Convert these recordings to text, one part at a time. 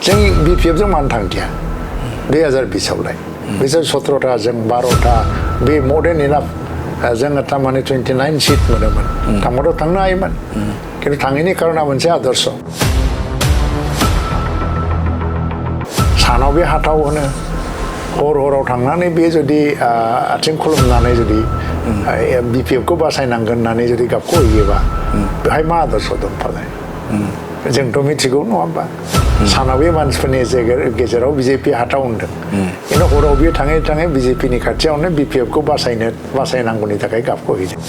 जों BPF जों मान थांदिया 2020 आवलाय बिसोर 17टा जों 12टा बे मोर देन इनाफ जोङो थारमाने 29 सीट मोनोमोन थांबाथ' थांनो हायोमोन खिन्थु थाङैनि खारना मोनसे आदर्श सानाव बे हाथाव होनो हराव थांनानै बे जुदि आथिं खुलुमनानै जुदि BPF खौ बासायनांगोन होननानै जुदि गाबखौ होयोबा बेहाय मा आदर्श दंफालाय जोंथ' मिथिगौ नङा होमबा सानाव बे मानसिफोरनि गेजेराव BJP हाथाव होनदों खिन्थु हराव बे थाङै BJP नि खाथियावनो BPF खौ बासायनांगौनि थाखाय गाबखौ होदों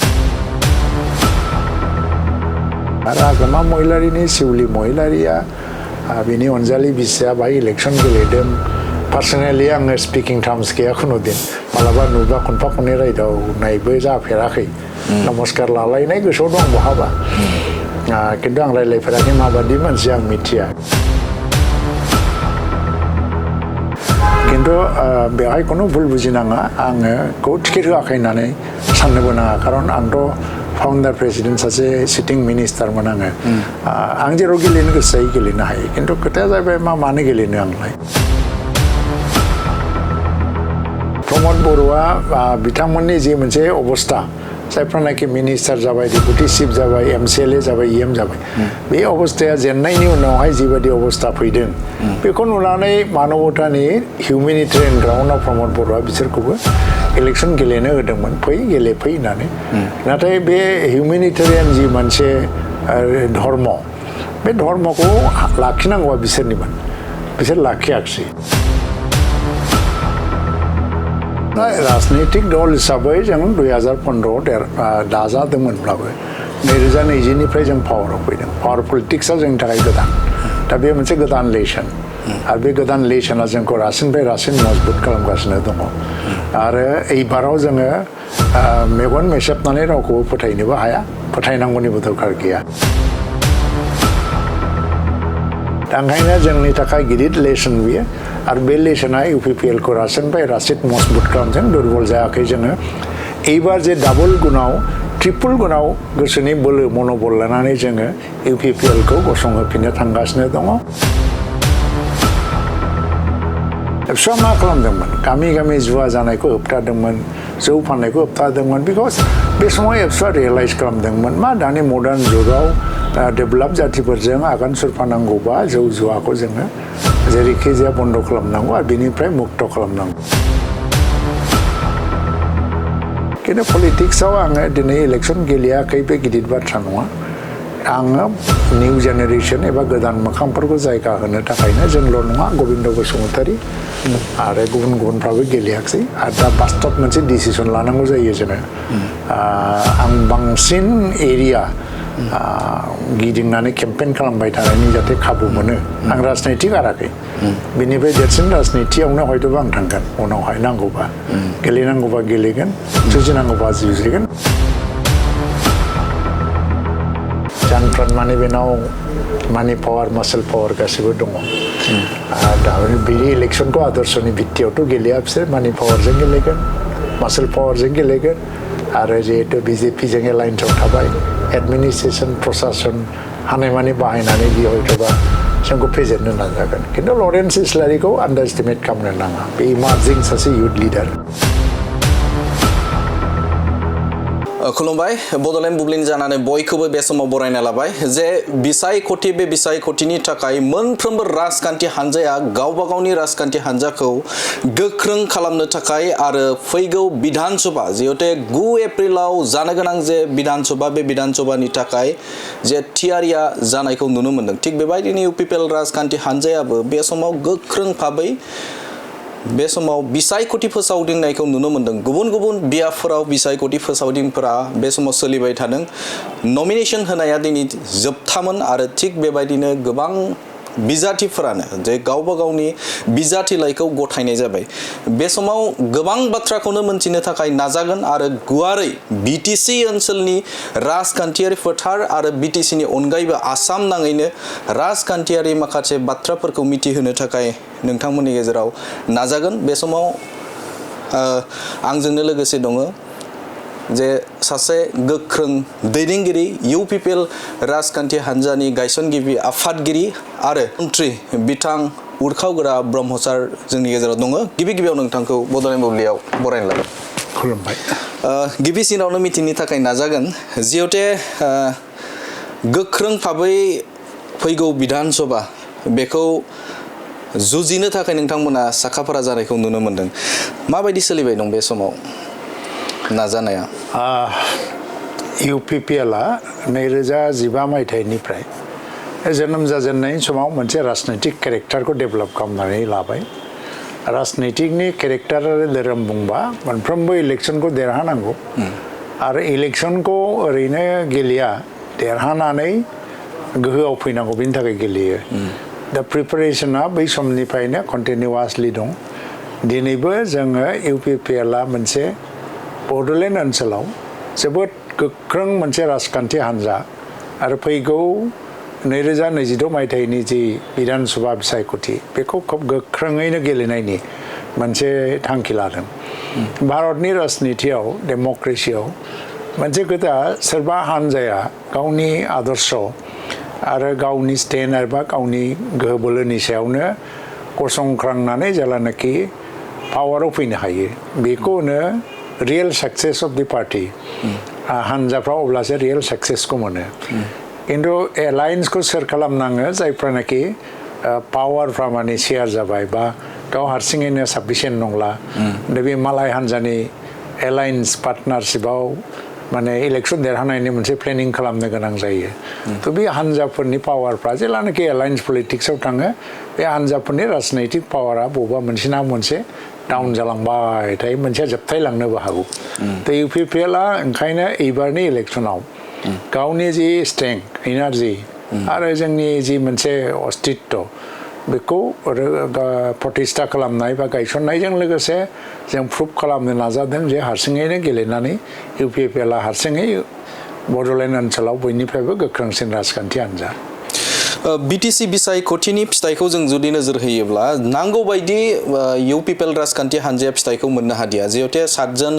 आरो आगोमा महिलारिनि सिउलि महिलारिया बिनि अनजालि बिसिया बाहाय इलेक्सन गेलेदों पार्सनेलि आङो स्पिकिं टार्म्स गैया खुनु दिन मालाबा नुबा खनफा खननै रायदावनायबो जाफेराखै नमस्कार लालायनाय गोसोआव दं बहाबा खिन्थु आं रायलायफेराखै माबादि मानसि आं मिथिया खिन्थु बेवहाय खुनु भुल बुजिनाङा आङो खौ टिकेट होआखै होननानै साननोबो नाङा खारन आंथ' फाउन्डार प्रेसिडेन्ट सासे सिटिं मिनिस्टारमोन आं जेराव गेलेनो गोसो जायो गेलेनो हायो खिन्थु खोथाया जाबाय मानो गेलेनो आंलाय प्रमद बर'आ बिथांमोननि जे मोनसे अबस्था जायफ्रानाखि मिनिस्टार जाबाय डेपुटि चिफ जाबाय MCLA जाबाय EM जाबाय बे अबस्थाया जेननायनि उनावहाय जिबायदि अबस्था फैदों बेखौ नुनानै मानबतानि हिउमेनिटेरियान ग्राउन्डआव प्रमद बर'आ बिसोरखौबो इलेक्सन गेलेनो होदोंमोन फै होननानै नाथाय बे हिउमेनिटेरियान जि मोनसे धर्म बे धर्मखौ लाखिनांगौआ बिसोरनिमोन बिसोर लाखियाखिसै राजनैतिक दल हिसाबै जों 2015 दाजादोंमोनब्लाबो 2020 निफ्राय जों पावाराव फैदों पावार पलिटिक्सआ जोंनि थाखाय गोदान दा बे मोनसे गोदान लेसन आरो बे गोदान लेसना जोंखौ रासिननिफ्राय रासिन मजबुत खालामगासिनो दङ आरो एबाराव जोङो मेगन मेसेबनानै रावखौबो फोथायनोबो हाया फोथायनांगौनिबो दरखार गैया ओंखायनो जोंनि थाखाय गिदिर लेसन बियो आरो बे लेसना UPPL खौ रासिननिफ्राय रासिन मजबुत खालामदों दुरबल जायाखै जोङो एबार जे डाबल गुनाव ट्रिपल गुनाव गोसोनि बोलो मन'बल लानानै जोङो UPPL खौ गसंहोफिननो थांगासिनो दङ एबसुआ मा खालामदोंमोन गामि जुवा जानायखौ होबथादोंमोन जौ फाननायखौ होबथादोंमोन बिकज बे समाव एबसुआ रियेलाइज खालामदोंमोन मा दानि मडार्न जुगाव डेभेलप जातिफोरजों आगान सुरफानांगौबा जौ जुवाखौ जोङो जेरैखि जाया बन्द खालामनांगौ आरो बेनिफ्राय मुक्त खालामनांगौ खिन्थु पलिटिक्सआव आङो दिनै इलेक्सन गेलेयाखै बे गिदिर बाथ्रा नङा आङो निउ जेनेरेसन एबा गोदान मोखांफोरखौ जायगा होनो थाखायनो जोंल' नङा गबिन्द बसुमतारी आरो गुबुनफ्राबो गेलेयाखै आरो दा बास्तब मोनसे डिसिसन लानांगौ जायो जोङो आं बांसिन एरिया गिदिंनानै केम्पेइन खालामबाय थानायनि जाहाथे खाबु मोनो आं राजनिति गाराखै बेनिफ्राय देरसिन राजनितियावनो हयतोबा आं थांगोन उनावहाय नांगौबा गेलेनांगौबा गेलेगोन जुजिनांगौबा जुजिगोन जानफ्रान माने बेनाव मानि पावार मासल पावार गासिबो दङ दा बे इलेक्सनखौ आदर्शनि भित्तियावथ' गेलेया बिसोर मानि पावारजों गेलेगोन मासल पावारजों गेलेगोन आरो जिहेतु BJPजों एलायन्सआव थाबाय एडमिनिस्ट्रेसन प्रशासन हानायमानि बाहायनानै बियो हयतोबा जोंखौ फेजेननो नाजागोन खिन्थु लरेन्स इस्लारिखौ आन्डार एस्टिमेट खालामनो नाङा बे इमार्जिं सासे इयुथ लिडार खुलुमबाय बड'लेण्ड बुब्लिनि जानानै बयखौबो बे समाव बरायना लाबाय जे बिसायख'थि बे बिसायख'थिनि थाखाय मोनफ्रोमबो राजखान्थि हान्जाया गावबा गावनि राजखान्थि हान्जाखौ गोख्रों खालामनो थाखाय आरो फैगौ बिधान सभा जिहेतु 9 एप्रिलाव जानो गोनां जे बिधान सभा बे बिधान सभानि थाखाय जे थियारिया जानायखौ नुनो मोन्दों थिग बेबायदिनो UPPL राजखान्थि हान्जायाबो बे समाव गोख्रों भाबै बे समाव बिसायख'थि फोसावदिंनायखौ नुनो मोन्दों गुबुन बियाबफोराव बिसायख'थि फोसावदिंफोरा बे समाव सोलिबाय थादों नमिनेशन होनाया दिनै जोबथामोन आरो थिग बेबायदिनो गोबां बिजाथिफोरानो जे गावबा गावनि बिजाथिलाइखौ गथायनाय जाबाय बे समाव गोबां बाथ्राखौनो मोनथिनो थाखाय नाजागोन आरो गुवारै BTC ओनसोलनि राजखान्थियारि फोथार आरो BTCनि अनगायैबो आसाम नाङैनो राजखान्थियारि माखासे बाथ्राफोरखौ मिथिहोनो थाखाय नोंथांमोननि गेजेराव नाजागोन बे समाव आंजोंनो लोगोसे दङ जे सासे गोख्रों दैदेनगिरि UPPL राजखान्थि हान्जानि गायसनगिरि आफादगिरि आरो मन्त्रि बिथां उरखावग्रा ब्रह्मसार जोंनि गेजेराव दङ गिबि गिबियाव नोंथांखौ बड'लेण्ड बुब्लियाव बरायनो लाबाय खुलुमबाय गिबिसिनावनो मिथिनो थाखाय नाजागोन जिहेते गोख्रों भाबै फैगौ बिधान सभा बेखौ जुजिनो थाखाय नोंथांमोना साखाफारा जानायखौ नुनो मोनदों माबायदि सोलिबाय दं बे समाव नाजानाया UPPL आ 2015 मायथाइनिफ्राय जोनोम जाजेननायनि समाव मोनसे राजनैतिक केरेक्टारखौ डेभेलप खालामनानै लाबाय राजनैतिकनि केरेक्टार आरो धोरोम बुंबा मोनफ्रोमबो इलेक्सनखौ देरहानांगौ आरो इलेक्सनखौ ओरैनो गेलेया देरहानानै गोहोआव फैनांगौ बेनि थाखाय गेलेयो दा प्रिपारेसना बै समनिफ्रायनो कन्टिनिउवासलि दं दिनैबो जोङो UPPL आ मोनसे बड'लेण्ड ओनसोलाव जोबोद गोख्रों मोनसे राजखान्थि हान्जा आरो फैगौ 2026 मायथाइनि जि बिधान सभा बिसायख'थि बेखौ खोब गोख्रोङैनो गेलेनायनि मोनसे थांखि लादों भारतनि राजनितियाव डेम'क्रेसियाव मोनसे खोथा सोरबा हान्जाया गावनि आदर्श आरो गावनि स्टेन्ड एबा गावनि गोहो बोलोनि सायावनो गसंख्रांनानै जेलानाखि पावाराव फैनो हायो बेखौनो real success of the party हान्जाफ्रा अब्लासो रियेल सक्सेसखौ मोनो खिन्थु एलायन्सखौ सोर खालामनाङो जायफ्रानाखि पावारफ्रा माने शेयार जाबाय बा गाव हारसिङैनो साफिसियेन्ट नंला दा बे मालाय हान्जानि एलायन्स पार्टनारशिपआव माने इलेक्सन देरहानायनि मोनसे प्लेनिं खालामनो गोनां जायो थ' बे हान्जाफोरनि पावारफ्रा जेलानाखि एलायन्स पलिटिक्सआव थाङो बे हान्जाफोरनि राजनैतिक पावारा बबेबा मोनसे ना मोनसे डाउन जालांबाय थायो मोनसे जोबथायलांनोबो हागौ थ' UPPL आ ओंखायनो एबारनि इलेक्सनाव गावनि जि स्ट्रेंथ एनार्जि आरो जोंनि जि मोनसे अस्तित्व बेखौ प्रतिष्ठा खालामनाय बा गायसननायजों लोगोसे जों प्रुभ खालामनो नाजादों जे हारसिङैनो गेलेनानै UPPL आ हारसिङै बड'लेण्ड ओनसोलाव बयनिफ्रायबो गोख्रोंसिन राजखान्थि हान्जा BTC बिसायख'थिनि फिथाइखौ जों जुदि नोजोर होयोब्ला नांगौ बायदि UPPL राजखान्थि हान्जाया फिथाइखौ मोननो हादिया जिहेतु 7 जन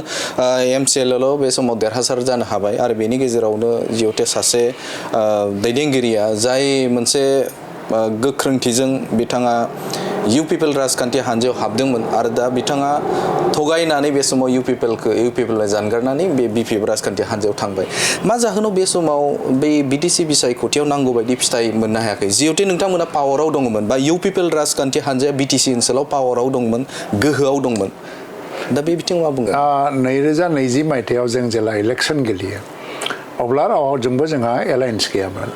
MCLL बे समाव देरहासार जानो हाबाय आरो बेनि गेजेरावनो जिहेतु सासे दैदेनगिरिया जाय मोनसे गोख्रोंथिजों बिथाङा UPPL राजखान्थि हान्जायाव हाबदोंमोन आरो दा बिथाङा थगायनानै बे समाव UPPL जानगारनानै बे BPF राजखान्थि हान्जायाव थांबाय मा जाहोनाव बे समाव बे BTC बिसायख'थियाव नांगौ बायदि फिथाइ मोननो हायाखै जिहेतु नोंथांमोना पावाराव दङमोन बा UPPL राजखान्थि हान्जाया BTC ओनसोलाव पावाराव दंमोन गोहोआव दंमन दा बे बिथिङाव मा बुंगोन 2020 मायथाइयाव जों जेला इलेक्सन गेलेयो अब्ला रावजोंबो जोंहा एलायन्स गैयामोन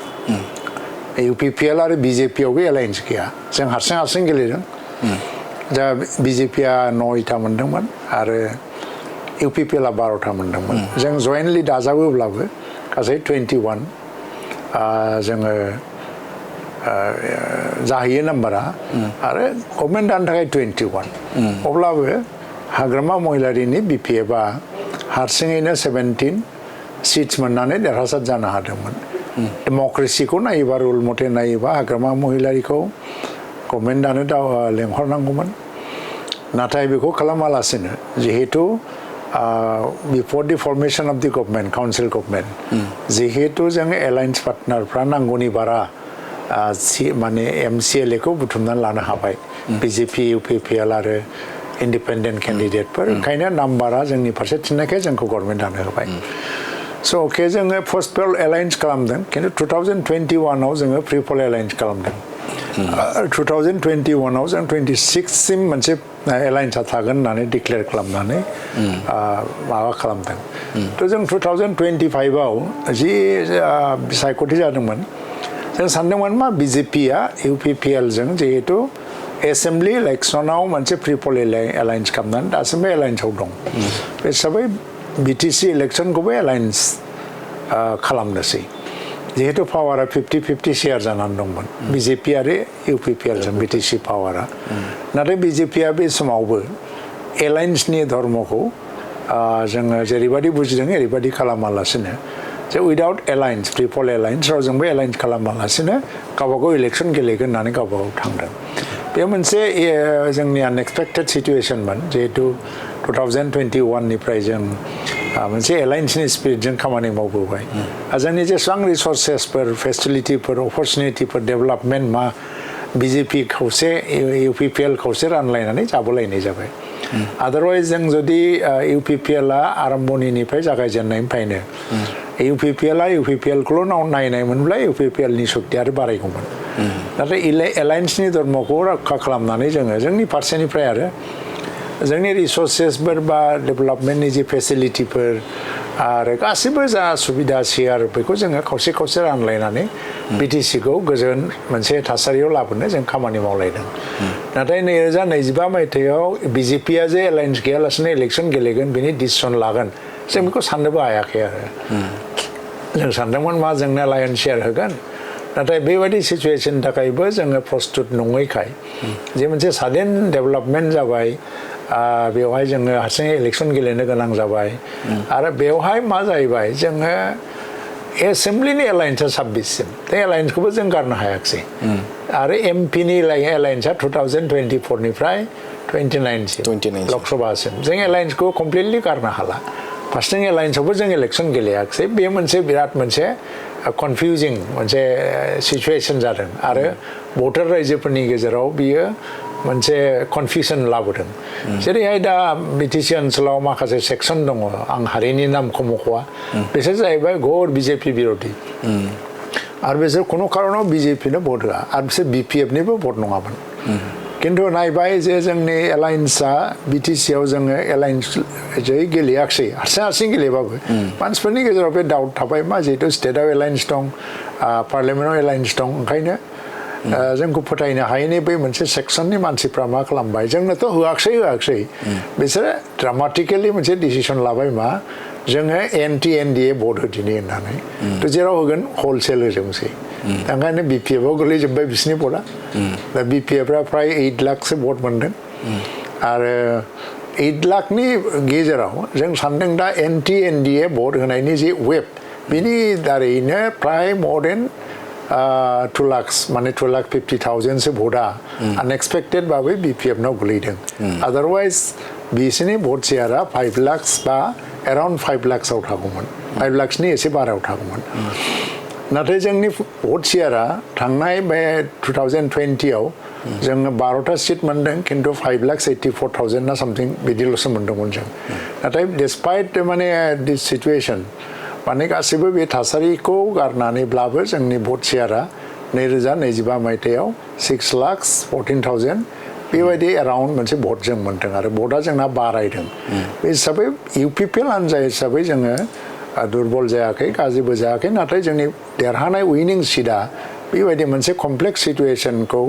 UPPL आरो BJP आवबो एलायन्स गैया जों हारसिं गेलेदों दा BJP आ 9था मोनदोंमोन आरो UPPL आ 12था मोनदोंमोन जों जयेन्टलि दाजाबोब्लाबो गासै 21 जोङो जाहैयो नाम्बारा आरो गभर्नमेन्ट दानो थाखाय 21 अब्लाबो हाग्रामा महिलारिनि BPF आ हारसिङैनो 17 सिट्स मोननानै देरहासार जानो हादोंमोन डेम'क्रेसिखौ नायोबा रुल मथे नायोबा हाग्रामा महिलारिखौ गभर्नमेन्टआनो लेंहरनांगौमोन नाथाय बेखौ खालामालासिनो जिहेतु before the formation of the government council government जिहेतु जों एलायन्स पार्टनारफ्रा नांगौनि बारा माने MCLA खौ बुथुमनानै लानो हाबाय BJP UPPL आरो इन्डिपेन्डेन्ट केन्डिडेटफोर ओंखायनो नाम्बारा जोंनि फारसे थिननायखाय जोंखौ गभर्नमेन्टआनो होबाय स' अके जोङो फर्स्ट पल एलायन्स खालामदों खिन्थु 2021 आव जोङो प्रि पल एलायन्स खालामदों 2021 आव जों 26 सिम मोनसे एलायन्सआ थागोन होननानै डिक्लेयार खालामनानै माबा खालामदों थ' जों 2025 आव जि बिसायख'थि जादोंमोन जों सानदोंमोन मा BJP आ UPPL जों जिहेतु एसेम्बलि इलेक्सनाव मोनसे प्रि पल एलायन्स खालामनानै दासिमबो एलायन्सआव दं बे हिसाबै BTC इलेक्सनखौबो एलायन्स खालामनोसै जिहेतु पावारा 50-50 शेयार जानानै दंमोन BJP आरो UPPL जों BTC पावारा नाथाय BJP आ बे समावबो एलायन्सनि धर्मखौ जोङो जेरैबायदि बुजिदों ओरैबायदि खालामालासिनो जे उइदाउट एलायन्स प्रि पल एलायन्स रावजोंबो एलायन्स खालामालासिनो गावबागाव इलेक्सन गेलेगोन होननानै गावबागाव थांदों बे मोनसे जोंनि आनएक्सपेक्टेड सिचुवेसनमोन जिहेतु 2021 निफ्राय जों मोनसे एलायन्सनि स्पिरिटजों खामानि मावबोबाय जोंनि जेसेबां रिसर्सेसफोर फेसिलिटिफोर अपरचुनिटिफोर डेभेलपमेन्ट BJP खावसे UPPL खावसे रानलायनानै जाबोलायनाय जाबाय आदारवाइज जों जुदि UPPL आ आरम्भनिफ्राय जागायजेननायनिफ्रायनो UPPL आ UPPL खौल' नायनायमोनब्ला UPPL नि शक्ति आरो बारायगौमोन नाथाय एलायन्सनि धर्मखौ रक्षा खालामनानै जोंनि फारसेनिफ्राय आरो जोंनि रिसोर्सेसफोर बा डेभेलपमेन्टनि जि फेसिलिटिफोर आरो गासिबो जा सुबिदा शेयार बेखौ जोङो खावसे खावसे रानलायनानै BTC खौ गोजोन मोनसे थासारियाव लाबोनो जों खामानि मावलायदों नाथाय 2025 मायथाइयाव BJP आ जे एलायन्स गैयालासेनो इलेक्सन गेलेगोन बेनि डिसिसन लागोन जों बेखौ साननोबो हायाखै आरो जों सानदोंमोन मा जोंनो एलायन्स शेयार होगोन नाथाय बेबायदि सिचुएसननि थाखायबो जोङो प्रस्तुत नङैखाय जे मोनसे साडेन डेभेलपमेन्ट जाबाय बेवहाय जोङो हारसिङै इलेक्सन गेलेनो गोनां जाबाय आरो बेवहाय मा जाहैबाय जोङो एसेम्ब्लिनि एलायन्सआ 26 सिम बे एलायन्सखौबो जों गारनो हायाखिसै आरो MP नि एलायन्सआ 2024 निफ्राय 29 सिम लकसभासिम जों एलायन्सखौ कमप्लिटलि गारनो हाला फार्स्टजों एलायन्सआवबो जों इलेक्सन गेलेयाखिसै बे मोनसे बिराद मोनसे कनफिउजिं मोनसे सिचुएसन जादों आरो भटार रायजोफोरनि गेजेराव बियो मोनसे कनफिउजन लाबोदों जेरैहाय दा BTC ओनसोलाव माखासे सेक्सन दङ आं हारिनि नामखौ मख'वा बिसोर जाहैबाय घोर BJP बिरोधी आरो बिसोर खुनु कारनाव BJP नो भट होआ आरो बिसोर BPF निबो भट नङामोन किन्तु नायबाय जे जोंनि एलायन्सआ BTC आव जोङो एलायन्स जै गेलेयाखिसै हारसिं गेलेबाबो मानसिफोरनि गेजेराव बे डाउट थाबाय मा जिहेतु स्टेटआव एलायन्स दं पार्लियामेन्टआव एलायन्स दं ओंखायनो जोंखौ फोथायनो हायैनि बै मोनसे सेक्सननि मानसिफ्रा मा खालामबाय जोंनोथ' होआखिसै बिसोरो ड्रामाटिकेलि मोनसे डिसिसन लाबाय मा जोङो NDA भट होदिनि होननानै थ' जेराव होगोन हलसेल होजोबसै ओंखायनो BPF आव गोलैजोब्बाय बिसिनि भटआ दा BPF आ फ्राय 8 लाखसो भट मोनदों आरो 8 लाखनि गेजेराव जों सानदों दा NDA भट होनायनि जे वेब बिनि दारैनो फ्राय मोर देन 2 lakhs माने 2,50,000 से भोटा अनएक्सपेक्टेड बाबे BPF नाव गोलैदों अदरवाइज बिसिनि भोट शेयारा 5 lakhs बा अराउंड 5 lakhs आव थागौमोन 5 lakhs नि एसे बारायाव थागौमोन नाथाय जोंनि भोट शेयारा थांनाय बे 2020 आव जोङो 12टा सीट मोनदों किन्तु 5,84,000 ना समथिं बिदिल'सो मोनदोंमोन जों नाथाय डिस्पाइट माने दिस सिचुएशन माने गासिबो बे थासारिखौ गारनानैब्लाबो जोंनि भट शेयारा 2025 मायथाइयाव 6,14,000 बेबायदि अराउंड मोनसे भट जों मोनदों आरो भटआ जोंना बारायदों बे हिसाबै UPPL हान्जा हिसाबै जोङो दुर्बल जायाखै गाज्रिबो जायाखै नाथाय जोंनि देरहानाय उइनिं सीटआ बेबायदि मोनसे कमप्लेक्स सिचुएशनखौ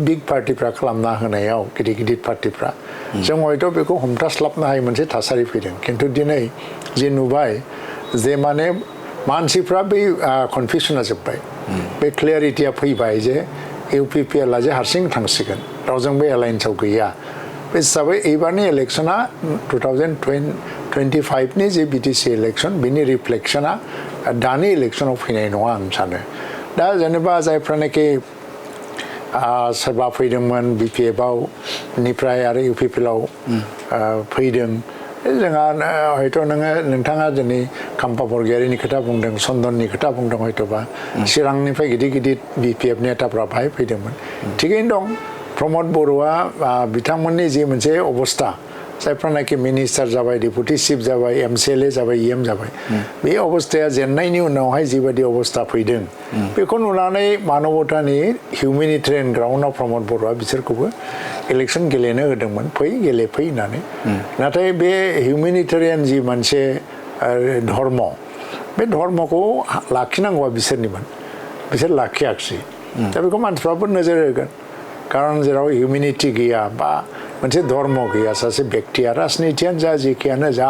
बिग पार्टिफ्रा खालामना होनायाव गिदिर पार्टिफ्रा जों हयथ' बेखौ हमथास्लाबनो हायै मोनसे थासारि फैदों किन्तु दिनै जे नुबाय जे माने मानसिफ्रा बे कनफिउसना जोब्बाय बे क्लियारिटिया फैबाय जे UPPL आ जे हारसिं थांसिगोन रावजोंबो एलायन्सआव गैया बे हिसाबै एबारनि इलेक्शना 2025 नि जे BTC इलेक्शन बिनि रिफ्लेक्शना दानि इलेक्शनाव फैनाय नङा आं सानो दा जेनेबा जायफ्रानोखि सोरबा फैदोंमोन BPF आव निफ्राय आरो UPPL आव फैदों जोंहा हयथ' नोंथाङा दिनै खाम्फा बरगयारिनि खोथा बुंदों चन्दननि खोथा बुंदों हयथ'बा चिरांनिफ्राय गिदिर BPF नेताफ्रा बाहाय फैदोंमोन थिगैनो दं प्रमद बर'आ बिथांमोननि जे मोनसे अबस्था जायफ्रानोखि मिनिस्टार जाबाय डेपुटि चिफ जाबाय MCLA जाबाय EM जाबाय बे अबस्थाया जेननायनि उनावहाय जिबायदि अबस्था फैदों बेखौ नुनानै मानबतानि हिउमेनिटेरियान ग्राउन्डआव प्रमद बर'आ बिसोरखौबो इलेक्शन गेलेनो होदोंमोन फै गेलेफै होननानै नाथाय बे हिउमेनिटेरियान जि मोनसे धर्म बे धर्मखौ लाखिनांगौआ बिसोरनिमोन बिसोर लाखियाखिसै दा बेखौ मानसिफ्राबो नोजोर होगोन कारण जेराव हिउमेनिटी गैया बा मोनसे धर्म गैया सासे व्यक्तिया राजनितियानो जा जेखियानो जा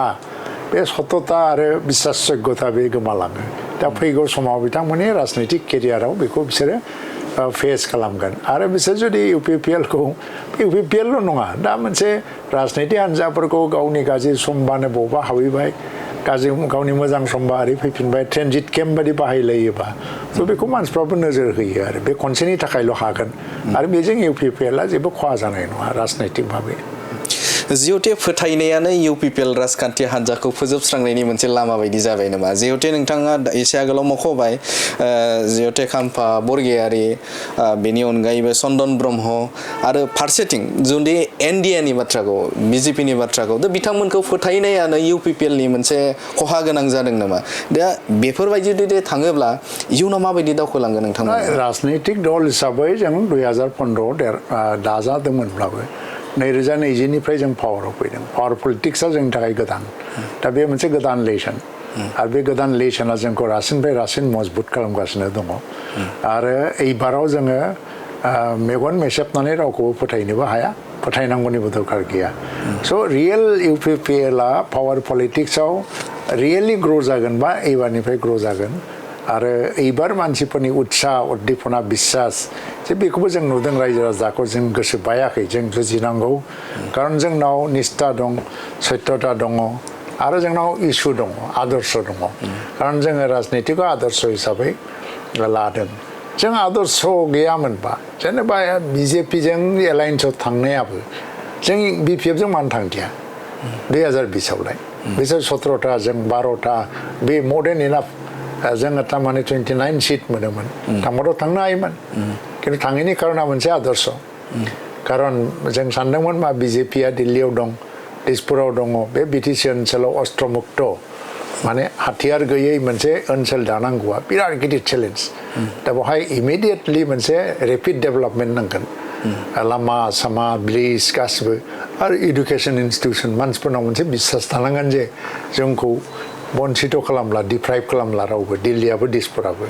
बे सतता आरो बिश्वासयोग्यता बे गोमालाङो दा फैगौ समाव बिथांमोननि राजनितिक केरियाराव बेखौ बिसोरो फेस खालामगोन आरो बिसोर जुदि UPPL खौ UPPL ल' नङा दा मोनसे राजनितिक हान्जाफोरखौ गावनि गाज्रि समबानो बबावबा हाबहैबाय गावनि मोजां समबा ओरै फैफिनबाय ट्रेनजिट केम्प बादि बाहायलायोबा थ' बेखौ मानसिफ्राबो नोजोर होयो आरो बे खनसेनि थाखायल' हागोन आरो बेजों UPPL आ जेबो खहा जानाय नङा राजनैतिक भाबै जिहेतु फोथायनायानो UPPL राजखान्थि हान्जाखौ फोजोबस्रांनायनि मोनसे लामा बायदि जाबाय नामा जिहेतु नोंथाङा एसे आगोलाव मख'बाय जिहेतु खाम्फा बरगयारि बेनि अनगायैबो चन्दन ब्रह्म आरो फारसेथिं जुदि NDA नि बाथ्राखौ BJP नि बाथ्राखौ दा बिथांमोनखौ फोथायनायानो UPPL नि मोनसे खहा गोनां जादों नामा दा बेफोरबायदि जुदि थाङोब्ला इयुनाव माबायदि दावखोलांगोन नोंथांमोना राजनैतिक दल हिसाबै जों 2015 दाजादोंमोनब्लाबो 2020 निफ्राय जों पावाराव फैदों पावार पलिटिक्सआ जोंनि थाखाय गोदान दा बे मोनसे गोदान लेसन आरो बे गोदान लेसना जोंखौ रासिननिफ्राय रासिन मजबुत खालामगासिनो दङ आरो एबाराव जोङो मेगन मेसेबनानै रावखौबो फोथायनोबो हाया फोथायनांगौनिबो दरकार गैया स' रियेल UPPL आ पावार पलिटिक्सआव रियेलि ग्र' जागोन बा एबारनिफ्राय ग्र' जागोन आरो एबार मानसिफोरनि उत्साह उद्दीपना बिश्वास जे बेखौबो जों नुदों रायजो राजाखौ जों गोसो बायाखै जों जुजिनांगौ खारन जोंनाव निष्ठा दं सत्यता दङ आरो जोंनाव इसु दङ आदर्श दङ खारन जोङो राजनितिखौ आदर्श हिसाबै लादों जों आदर्श गैयामोनबा जेनेबा BJP जों एलायन्सआव थांनायाबो जों BPF जों मानो थांदिया 2020 आवलाय बिसोर 17टा जों 12टा बे मोर देन इनाफ जोङो थारमाने 29 सिट मोनोमोन थांबाथ' थांनो हायोमोन खिन्थु थाङैनि खारना मोनसे आदर्श खारन जों सानदोंमोन मा BJP आ दिल्लीयाव दं दिसपुराव दङ बे BTC ओनसोलाव अस्त्रमुक्त माने हाथियार गैयै मोनसे ओनसोल दानांगौआ बिराद गिदिर चेलेन्ज दा बेवहाय इमिडिएटलि मोनसे रेपिड डेभेलपमेन्ट नांगोन लामा सामा ब्रिज गासिबो आरो इडुकेसन इन्स्टिटिउसन मानसिफोरनाव मोनसे बिश्वास थानांगोन जे जोंखौ बन्सित खालामला डिप्राइभ खालामला रावबो दिल्लीयाबो दिसपुराबो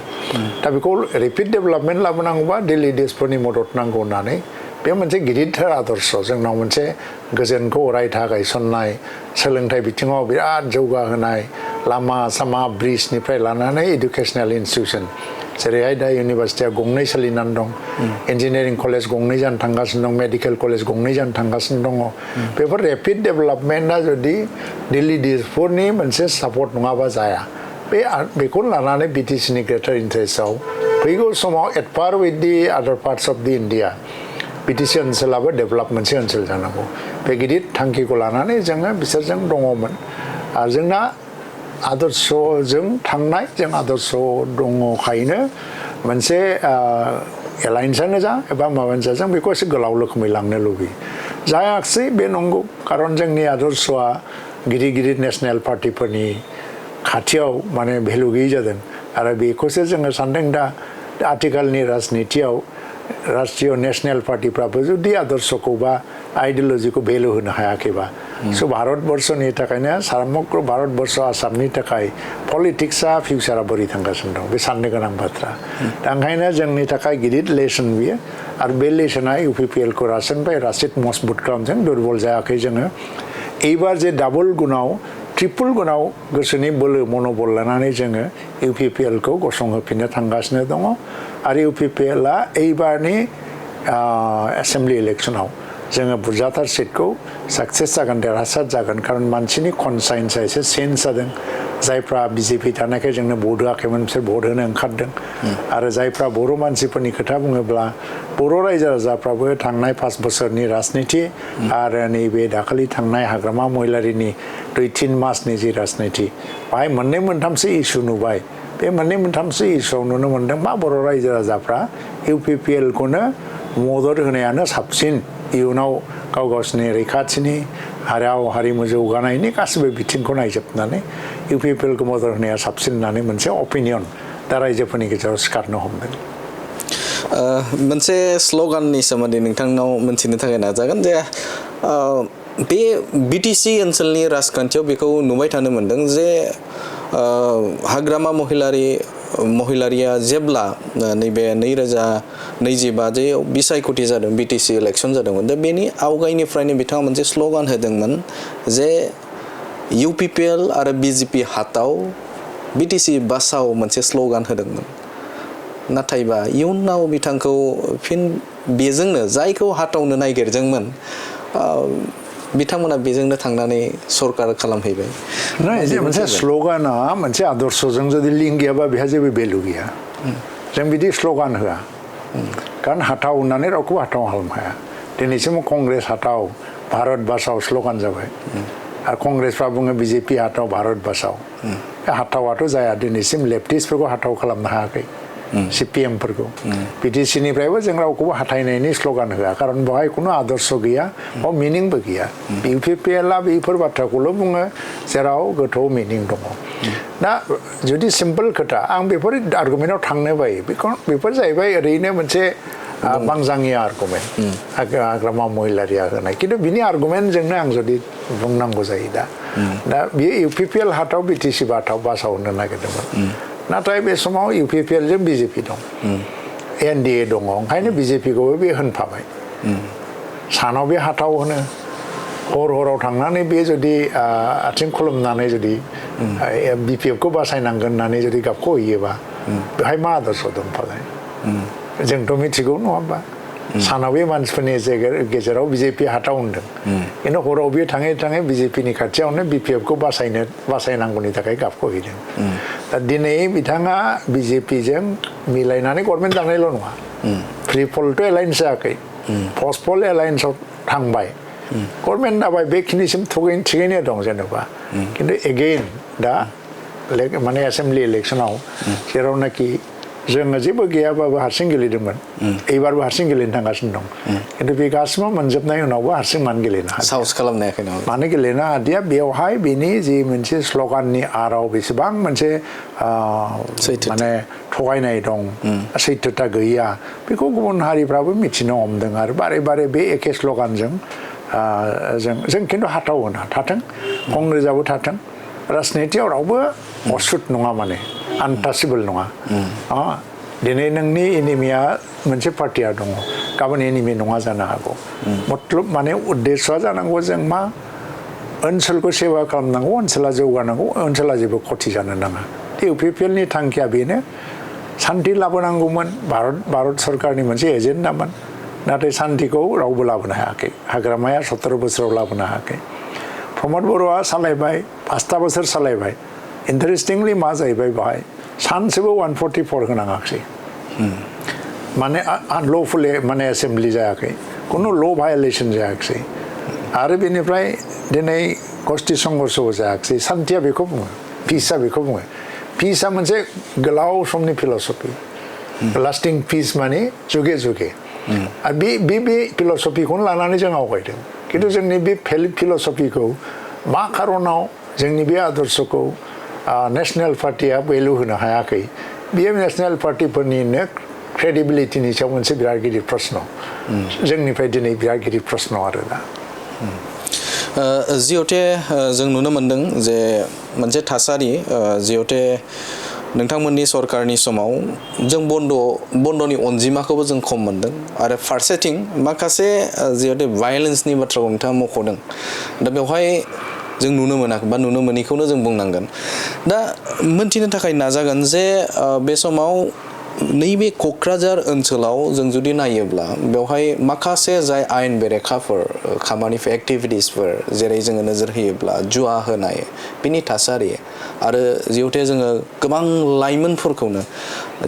दा बेखौ रेपिड डेभेलपमेन्ट लाबोनांगौबा दिल्ली दिसपुरनि मदद नांगौ होननानै बे मोनसे गिदिरथार आदर्श जोंनाव मोनसे गोजोनखौ अरायथा गायसननाय सोलोंथाइ बिथिङाव बिराद जौगाहोनाय लामा सामा ब्रिजनिफ्राय लानानै इडुकेसनेल इन्स्टिटिउसन जेरैहाय दा इउनिभारसिटिया गंनै सोलिनानै दं इन्जिनियारिं कलेज गंनै जानो थांगासिनो दं मेडिकेल कलेज गंनै जानो थांगासिनो दङ बेफोर रेपिड डेभेलपमेन्टआ जुदि दिल्ली दिसपुरनि मोनसे सापर्ट नङाबा जाया बेखौ लानानै BTC नि ग्रेटार इन्टारेस्टआव फैगौ समाव at par with the other parts of the India BTC ओनसोलाबो डेभेलप मोनसे ओनसोल जानांगौ बे गिदिर थांखिखौ लानानै जोङो बिसोरजों दङमोन आरो जोंना आदर्शजों थांनाय जों आदर्श दङखायनो मोनसे एलायन्सआनो जा एबा माबा मोनसे जों बेखौ एसे गोलाव रोखोमै लांनो लुबैयो जायाखसै बे नंगौ खारन जोंनि आदर्शआ गिदिर गिदिर नेसनेल पार्टिफोरनि खाथियाव माने भेलु गैयै जादों आरो बेखौसो जोङो सानदों दा आथिखालनि राजनितियाव राष्ट्रीय नेशनल पार्टिफ्राबो जुदि आदर्शखौ बा आइडियोलजिखौ भेलु होनो हायाखैबा स' भारतबर्षनि थाखायनो समग्र भारतबर्ष आसामनि थाखाय पलिटिक्सआ फिउचारा बोरै थांगासिनो दं बे साननो गोनां बाथ्रा दा ओंखायनो जोंनि थाखाय गिदिर लेसन बियो आरो बे लेसना UPPL खौ रासिननिफ्राय रासिन मजबुत खालामदों दुरबल जायाखै जोङो एबार जे डाबल गुनाव ट्रिपल गुनाव गोसोनि बोलो मन'बल लानानै जोङो UPPL खौ गसंहोफिननो थांगासिनो दङ आरो UPPL आ एबारनि एसेम्बलि इलेक्सनाव जोङो बुरजाथार सिटखौ साक्सेस जागोन देरहासार जागोन खारन मानसिनि कनसाइन्सआ एसे चेन्ज जादों जायफ्रा BJP थानायखाय जोंनो भट होआखैमोन बिसोर भट होनो ओंखारदों आरो जायफ्रा बर' मानसिफोरनि खोथा बुङोब्ला बर' रायजो राजाफ्राबो थांनाय 5 बोसोरनि राजनिति आरो नैबे दाखालि थांनाय हाग्रामा महिलारिनि 2-3 मासनि जि राजनिति बाहाय मोननै मोनथामसो इसु नुबाय बे मोननै मोनथामसो इसुआव नुनो मोनदों मा बर' रायजो राजाफ्रा UPPL खौनो मदद होनायानो साबसिन इयुनाव गाव गावसिनि रैखाथिनि राव हारिमु जौगानायनि गासिबो बिथिंखौ नायजोबनानै UPPL खौ मदद होनाया साबसिन होननानै मोनसे अपिनियन दा रायजोफोरनि गेजेराव सिखारनो हमदों मोनसे स्ल'गाननि सोमोन्दै नोंथांनाव मोनथिनो थाखाय नाजागोन जे बे BTC ओनसोलनि राजखान्थियाव बेखौ नुबाय थानो मोनदों जे हाग्रामा महिलारिया जेब्ला नैबे 2025 बिसायख'थि जादों BTC इलेक्सन जादोंमोन दा बेनि आवगायनिफ्रायनो बिथाङा मोनसे स्ल'गान होदोंमोन जे UPPL आरो BJP हाताव BTC बासाव मोनसे स्ल'गान होदोंमोन नाथायबा इयुनाव बिथांखौ फिन बेजोंनो जायखौ हातावनो नागिरदोंमोन बिथांमोना बेजोंनो थांनानै सरकार खालामहैबाय जे मोनसे स्ल'गाना मोनसे आदर्शजों जुदि लिंक गैयाबा बेहा जेबो भेलु गैया जों बिदि स्ल'गान होआ खारन हाथाव होननानै रावखौबो हाथाव खालामनो हाया दिनैसिम कंग्रेस हाथाव भारत बासाव स्ल'गान जाबाय आरो कंग्रेसफ्रा बुङो बिजेपि हाथाव भारत बासाव हाथावाथ' जाया दिनैसिम लेफ्टिस्टफोरखौ हाथाव खालामनो हायाखै सिपिएमफोरखौ बिटिसिनिफ्रायबो जों रावखौबो हाथायनायनि स्ल'गान होआ खारन बेवहाय खुनु आदर्श गैया बा मिनिंबो गैया UPPLआ बेफोर बाथ्राखौल' बुङो जेराव गोथौ मिनिं दङ दा जुदि सिम्पोल खोथा आं बेफोर आर्गुमेन्टआव थांनो बायो बेफोर जाहैबाय ओरैनो मोनसे बांजाङि आर्गुमेन्ट हाग्रामा महिलारिया होनाय खिन्थु बिनि आर्गुमेन्टजोंनो आं जुदि बुंनांगौ जायो दा बियो UPPL हाथाव BTC बासाव होनो नागिरदोंमोन नाथाय बे समाव UPPL जों BJP दं NDA दङ ओंखायनो BJPखौबो बे होनफाबाय सानाव बे हाथाव होनो हराव थांनानै बे जुदि आथिं खुलुमनानै जुदि BPFखौ बासायनांगोन होननानै जुदि गाबखौ होयोबा बेहाय मा आदर्श दंफालाय जोंथ' मिथिगौ नङा होमबा सानाव बे मानसिफोरनि गेजेराव BJP हाथाव होनदों खिन्थु हराव बे थाङै BJPनि खाथियावनो BPFखौ बासायनांगौनि थाखाय गाबखौ हैदों दा दिनै बिथाङा BJPजों मिलायनानै गभर्नमेन्ट दानायल' नङा प्रि पलथ' एलायन्स जायाखै पस्ट पल एलायन्सआव थांबाय गभर्नमेन्ट दाबाय बेखिनिसिम थिगैनो दं जेनेबा खिन्थु एगेइन दा माने एसेम्बलि इलेक्सनाव जेरावनाखि जोङो जेबो गैयाबाबो हारसिं गेलेदोंमोन एबारबो हारसिं गेलेनो थांगासिनो दं खिन्थु बे गासिबो मोनजोबनाय उनावबो हारसिं मानो गेलेनो हाया साहस खालामनो हायाखै नामा मानो गेलेनो हादिया बेवहाय बेनि जि मोनसे स्ल'गाननि आराव बेसेबां मोनसे माने थगायनाय दं सैथोथा गैया बेखौ गुबुन हारिफ्राबो मिथिनो हमदों आरो बारे बे एखे स्ल'गानजों जों खिन्थु हाथाव होना थाथों कंग्रेसआबो थाथों राजनितियाव रावबो असुद नङा माने आनटाचेबल नङा दिनै नोंनि एनिमिया मोनसे पार्टिया दङ गाबोन एनिमि नङा जानो हागौ मतलब माने उद्देश्यआ जानांगौ जों मा ओनसोलखौ सेवा खालामनांगौ ओनसोला जौगानांगौ ओनसोला जेबो खथि जानो नाङा UPPLनि थांखिया बेनो सान्थि लाबोनांगौमोन भारत सरकारनि मोनसे एजेन्डामोन नाथाय सान्थिखौ रावबो लाबोनो हायाखै हाग्रामाया 17 बोसोराव लाबोनो हायाखै प्रमद बर'आ सालायबाय 5 बोसोर सालायबाय इन्टारेस्टिंलि मा जाहैबाय बेहाय सानसेबो 144 होनाङाखै माने ल'फुल माने एसेम्बलि जायाखै खुनु ल' भायलेसन जायाखै आरो बेनिफ्राय दिनै गस्ति संघर्षबो जायाखै सान्थिया बेखौ बुङो पिसआ बेखौ बुङो पिसआ मोनसे गोलाव समनि फिल'सफि लास्टिं पिस माने जुगे आरो बे फिल'सफिखौनो लानानै जों आवगायदों खिन्थु जोंनि बे फिल'सफिखौ मा खारनाव जोंनि बे आदर्शखौ नेशनेल पार्टिया भेलु होनो हायाखै बेयो नेशनेल पार्टिफोरनिनो क्रेडिबिलिटिनि सायाव मोनसे बिराद गिदिर प्रश्न जोंनिफ्राय दिनै बिराद गिदिर प्रश्न आरो दा जिहते जों नुनो मोनदों जे मोनसे थासारि जिहते नोंथांमोननि सरकारनि समाव जों बन्द'नि अनजिमाखौबो जों खम मोनदों आरो फारसेथिं माखासे जिहते भायलेन्सनि बाथ्राखौ नोंथाङा मख'दों दा बेवहाय जों नुनो मोनाखै बा नुनो मोनैखौनो जों बुंनांगोन दा मोनथिनो थाखाय नाजागोन जे बे समाव नैबे क'क्राझार ओनसोलाव जों जुदि नायोब्ला बेवहाय माखासे जाय आयेन बेरेखाफोर खामानिफोर एक्टिभिटिसफोर जेरै जोङो नोजोर होयोब्ला जुवा होनाय बिनि थासारि आरो जिहते जोङो गोबां लाइमोनफोरखौनो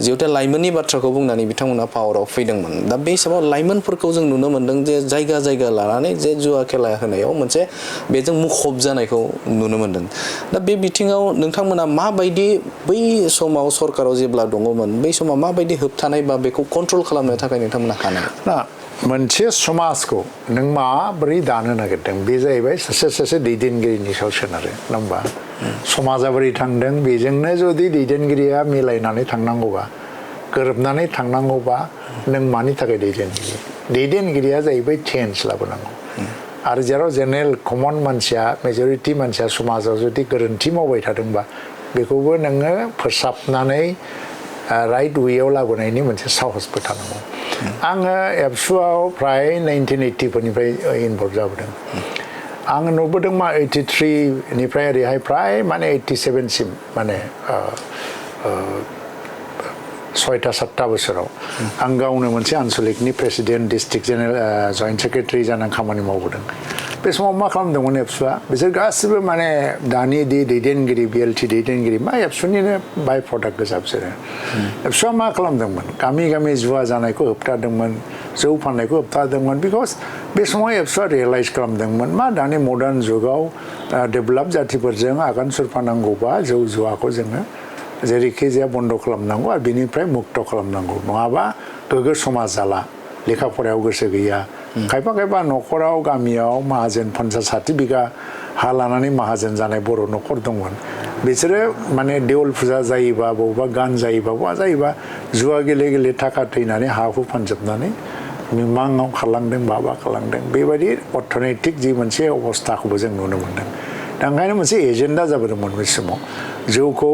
जिहते लाइमोननि बाथ्राखौ बुंनानै बिथांमोना पावाराव फैदोंमोन दा बे समाव लाइमोनफोरखौ जों नुनो मोनदों जे जायगा लानानै जे जुवा खेला होनायाव मोनसे बेजों मुखुब जानायखौ नुनो मोनदों दा बे बिथिङाव नोंथांमोना माबायदि बै समाव सरकाराव जेब्ला दङमोन बै समाव माबायदि होबथानाय बा बेखौ कन्ट्रल खालामनो थाखाय नोंथांमोना हानाय ना मोनसे समाजखौ नों माबोरै दानो नागिरदों बे जाहैबाय सासे दैदेनगिरिनि सायाव सोनारो नङा होमबा समाजा बोरै थांदों बेजोंनो जुदि दैदेनगिरिया मिलायनानै थांनांगौबा गोरोबनानै थांनांगौबा नों मानि थाखाय दैदेनगिरिया जाहैबाय चेन्ज लाबोनांगौ आरो जेराव जेनेरेल कमन मानसिया मेजरिटि मानसिया समाजाव जुदि गोरोन्थि मावबाय थादोंबा बेखौबो नोङो फोसाबनानै राइट वेयाव लाबोनायनि मोनसे साहसबो थानांगौ आङो एबसुआव फ्राय 1980फोरनिफ्राय इनभल्भ जाबोदों आङो नुबोदों मा 83निफ्राय ओरैहाय फ्राय माने 87सिम माने 6-7 बोसोराव आं गावनो मोनसे आनसलिकनि president district general joint secretary जानानै खामानि मावबोदों बे समाव मा खालामदोंमोन एबसुआ बिसोर गासिबो माने दानि दैदेनगिरि BLT दैदेनगिरि मा एबसुनिनो बाय प्रडाक्ट गोजा बिसोरो एबसुआ मा खालामदोंमोन गामि जुवा जानायखौ होबथादोंमोन जौ फाननायखौ होबथादोंमोन बिकज बे समाव एबसुआ रियेलाइज खालामदोंमोन मा दानि मडार्न जुगाव डेभेलप जातिफोरजों आगान सुरफानांगौबा जौ जुवाखौ जोङो जेरैखि जाया बन्द खालामनांगौ आरो बिनिफ्राय मुक्त खालामनांगौ नङाबा गोग्गो समाज जाला लेखा फरायाव गोसो गैया खायफा खायफा न'खराव गामियाव माहाजोन 50-60 बिगा हा लानानै माहाजोन जानाय बर' न'खर दंमोन बिसोरो माने देवल फुजा जायोबा बबेबा गान जायोबा मा जायोबा जुवा गेले गेले थाखा थैनानै हाखौ फानजोबनानै मिमाङाव खारलांदों माबा खालामदों बेबायदि अर्थनैतिक जि मोनसे अबस्थाखौबो जों नुनो मोन्दों दा ओंखायनो मोनसे एजेन्डा जाबोदोंमोन बे समाव जौखौ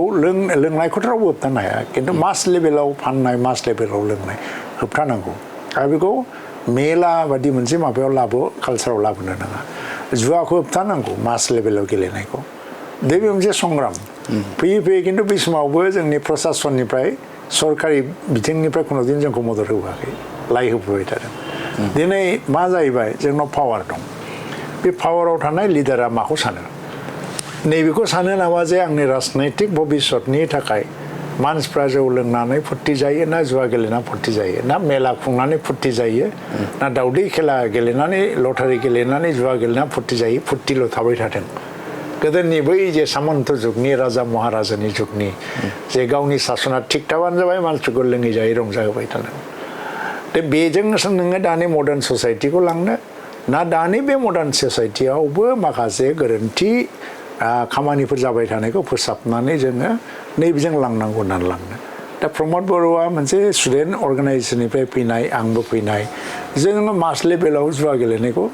लोंनायखौथ' रावबो होबथानो हाया खिन्थु मास लेभेलाव फाननाय मास लेभेलाव लोंनाय होबथानांगौ आरो बेखौ मेला बादि मोनसे माबायाव कालसाराव लाबोनो नाङा जुवाखौ होबथानांगौ मास लेभेलाव गेलेनायखौ बे मोनसे संग्राम फैयै फैयै खिन्थु बै समावबो जोंनि प्रसासननिफ्राय सरकारि बिथिंनिफ्राय खुनुदिन जोंखौ मदद होआखै लाइ होबोबाय थादों दिनै मा जाहैबाय जोंनाव पावार दं बे पावाराव थानाय लिडारा माखौ सानो नैबेखौ सानो नामा जे आंनि राजनैतिक भबिष्यतनि थाखाय मानसिफ्रा जौ लोंनानै फुर्ति जायो ना जुवा गेलेना फुर्ति जायो ना मेला खुंनानै फुर्ति जायो ना दावदै खेला गेलेनानै लटारि गेलेनानै जुवा गेलेना फुर्ति जायो फुर्तिल' थाबाय थादों गोदोनि बै जे सामन्त जुगनि राजा महाराजानि जुगनि जे गावनि सासना थिग थाबानो जाबाय मानसिफोरखौ लोङै जायै रंजाहोबाय थादों दा बेजोंसो नोङो दानि मडार्न ससाइटिखौ लांनो ना दानि बे मडार्न ससाइटियावबो माखासे गोरोन्थि खामानिफोर जाबाय थानायखौ फोसाबनानै जोङो नैबेजों लांनांगौ होननानै लांनो दा प्रमद बर'आ मोनसे स्टुडेन्ट अर्गानाइजेसननिफ्राय फैनाय आंबो फैनाय जोङो मास लेभेलाव जुवा गेलेनायखौ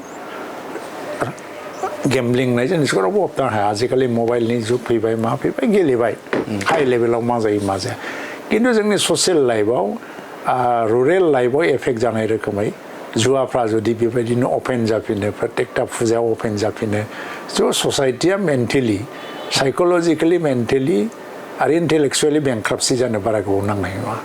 गेम्बलिं होननाय जिनिसखौ रावबो होबथानो हाया आजिखालि मबाइलनि जुग फैबाय मा फैबाय गेलेबाय हाइ लेभेलाव मा जायो मा जाया खिन्थु जोंनि ससियेल लाइफआव रुरेल लाइफआव एफेक्ट जानाय रोखोमै जुवाफ्रा जुदि बेबायदिनो अपेन जाफिनो प्रत्येकटा फुजायाव अपेन जाफिनो स' ससाइटिया मेन्टेलि साइक'लजिकेलि मेन्टेलि आरो इन्टेलेक्सुवेलि बेंक्रापसि जानो बारा गोबाव नांनाय नङा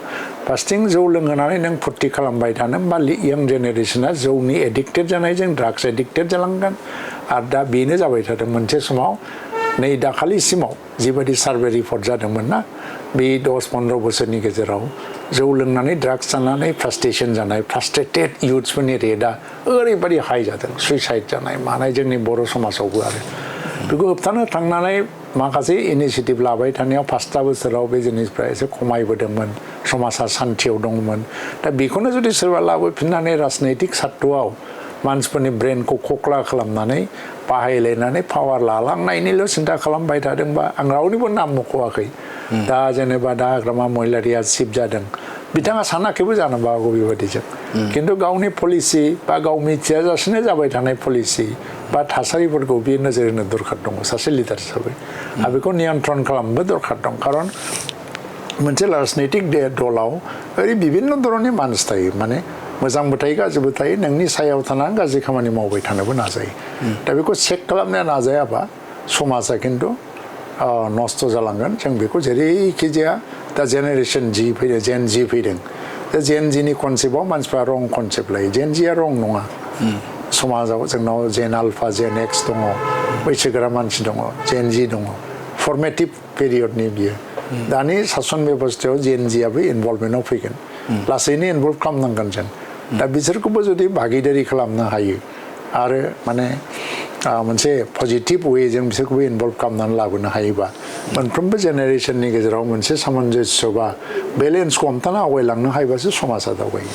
फार्स्टिं जौ लोंहोनानै नों फुर्ति खालामबाय थानो होमबा यां जेनेरेसना जौनि एडिक्टेड जानायजों ड्राग्स एडिक्टेड जालांगोन आरो दा बेनो जाबाय थादों मोनसे समाव नै दाखालिसिमाव जिबायदि सार्भे रिपर्ट जादोंमोन ना बे 10-15 बोसोरनि गेजेराव जौ लोंनानै ड्राग्स जानानै फ्रास्ट्रेसन जानाय फ्रास्ट्रेटेड इयुथ्सफोरनि रेटआ ओरैबायदि हाइ जादों सुइसाइड जानाय मानाय जोंनि बर' समाजावबो आरो बेखौ होबथानो थांनानै माखासे इनिसियेटिभ लाबाय थानायाव 5 बोसोराव बे जिनिसफ्रा एसे खमायबोदोंमोन समाजा सान्थियाव दंमोन दा बेखौनो जुदि सोरबा लाबोफिननानै राजनैतिक सात्त'आव मानसिफोरनि ब्रेनखौ खख्ला खालामनानै बाहायलायनानै पावार लालांनायनिल' सिन्था खालामबाय थादोंबा आं रावनिबो नाम मख'वाखै दा जेनेबा दा हाग्रामा महिलारिया चिफ जादों बिथाङा सानाखैबो जानोबो हागौ बेबायदिजों खिन्थु गावनि पलिसि बा गाव मिथियाजासेनो जाबाय थानाय पलिसि बा थासारिफोरखौ बियो नोजोर होनो दरखार दङ सासे लिडार हिसाबै आरो बेखौ नियन्त्रन खालामनोबो दरखार दं खारन मोनसे राजनैतिक दलाव ओरै बिभिन्न धरननि मानसि थायो माने मोजांबो थायो गाज्रिबो थायो नोंनि सायाव थानानै गाज्रि खामानि मावबाय थानोबो नाजायो दा बेखौ चेक खालामनो नाजायाबा समाजा खिन्थु नस्थ' जालांगोन जों बेखौ जेरैखि जाया दा जेनेरेसन जि फैदों जेन जि फैदों दा जेन जिनि कनसेप्टआव मानसिफ्रा रं कनसेप्ट लायो जेन जिया रं नङा समाजाव जोंनाव जेन आलफा जेन एक्स दङ बैसोगोरा मानसि दङ जेन जि दङ फर्मेटिभ पिरियडनि बियो दानि सासन बेबस्थायाव जेन जियाबो इनभल्भमेन्टआव फैगोन लासैनो इनभल्भ खालामनांगोन जों दा बिसोरखौबो जुदि भागिदारि खालामनो हायो आरो माने मोनसे पजिटिभ वेजों बिसोरखौबो इनभल्भ खालामनानै लाबोनो हायोबा मोनफ्रोमबो जेनेरेसननि गेजेराव मोनसे सामन्जस्य बा बेलेन्सखौ हमथाना आवगायलांनो हायोबासो समाजा दावगायो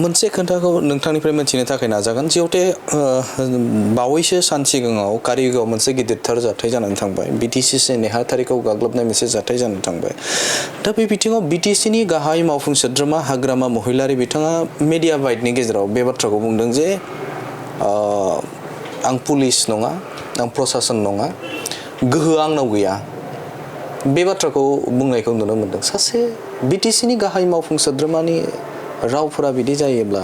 मोनसे खोथाखौ नोंथांनिफ्राय मिथिनो थाखाय नाजागोन जिहेतु बावैसो सान सिगाङाव कारिगाव मोनसे गिदिरथार जाथाय जानानै थांबाय बिटिसि नेहाथारिखौ गाग्लोबनाय मोनसे जाथाय जानानै थांबाय दा बे बिथिङाव बिटिसिनि गाहाय मावफुं सोद्रोमा हाग्रामा महिलारि बिथाङा मिडिया बाइटनि गेजेराव बे बाथ्राखौ बुंदों जे आं पुलिस नङा आं प्रसासन नङा गोहोआ आंनाव गैया बे बाथ्राखौ बुंनायखौ नुनो मोनदों सासे बिटिसिनि गाहाय मावफुं सोद्रोमानि रावफोरा बिदि जायोब्ला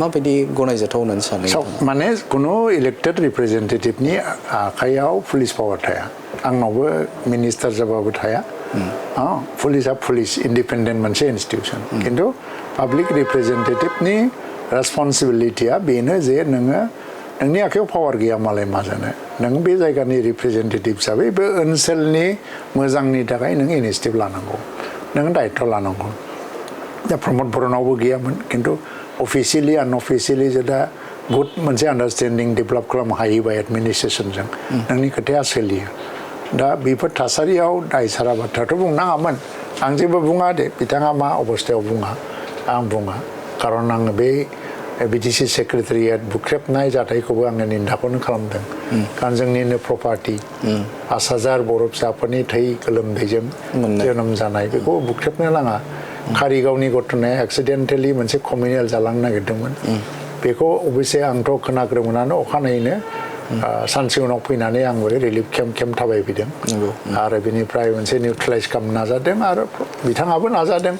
माबायदि गनायजाथाव होननानै सानो माने कुनु इलेक्टेड रिप्रेजेन्टेटिभनि आखायाव पुलिस पावार थाया आंनावबो मिनिस्टार जाबाबो थाया पुलिसा पुलिस इन्डिपेन्डेन्ट मोनसे इन्स्टिटिउसन खिन्थु पाब्लिक रिप्रेजेन्टेटिभनि रेसपन्सिबिलिटिया बेनो जे नोङो नोंनि आखायाव पावार गैया मालाय मा जानो नों बे जायगानि रिप्रेजेन्टेटिभ हिसाबै बे ओनसोलनि मोजांनि थाखाय नों इनिसिएटिभ लानांगौ नों दायित्व लानांगौ दा प्रमद बर'नावबो गैयामोन खिन्थु अफिसियेलि आनअफिसियेलि जेदा गुड मोनसे आन्डारस्टेन्डिं डेभेलप खालामनो हायोबा एडमिनिस्ट्रेसनजों नोंनि खोथाया सोलियो दा बेफोर थासारियाव दाय सारा बाथ्राथ' बुंनाङामोन आं जेबो बुङा दे बिथाङा मा अबस्थायाव बुङा आं बुङा खारन आङो बे बिटिसि सेक्रेटारियेट बुख्रेबनाय जाथायखौबो आङो निन्दाखौनो खालामदों कारण जोंनिनो प्रपार्टि 5,000 बर' फिसाफोरनि थै गोलोमदैजों जोनोम जानाय बेखौ बुख्रेबनो नाङा कारिगावनि गथ'नाया एक्सिडेन्टेलि मोनसे कमिउनेल जालांनो नागिरदोंमोन बेखौ अबयसे आंथ' खोनाग्रोमोनानो अखानायैनो सानसे उनाव फैनानै आंबो रिलिफ केम्प थाबायफैदों आरो बेनिफ्राय मोनसे निउट्रेलाइज खालामनो नाजादों आरो बिथाङाबो नाजादों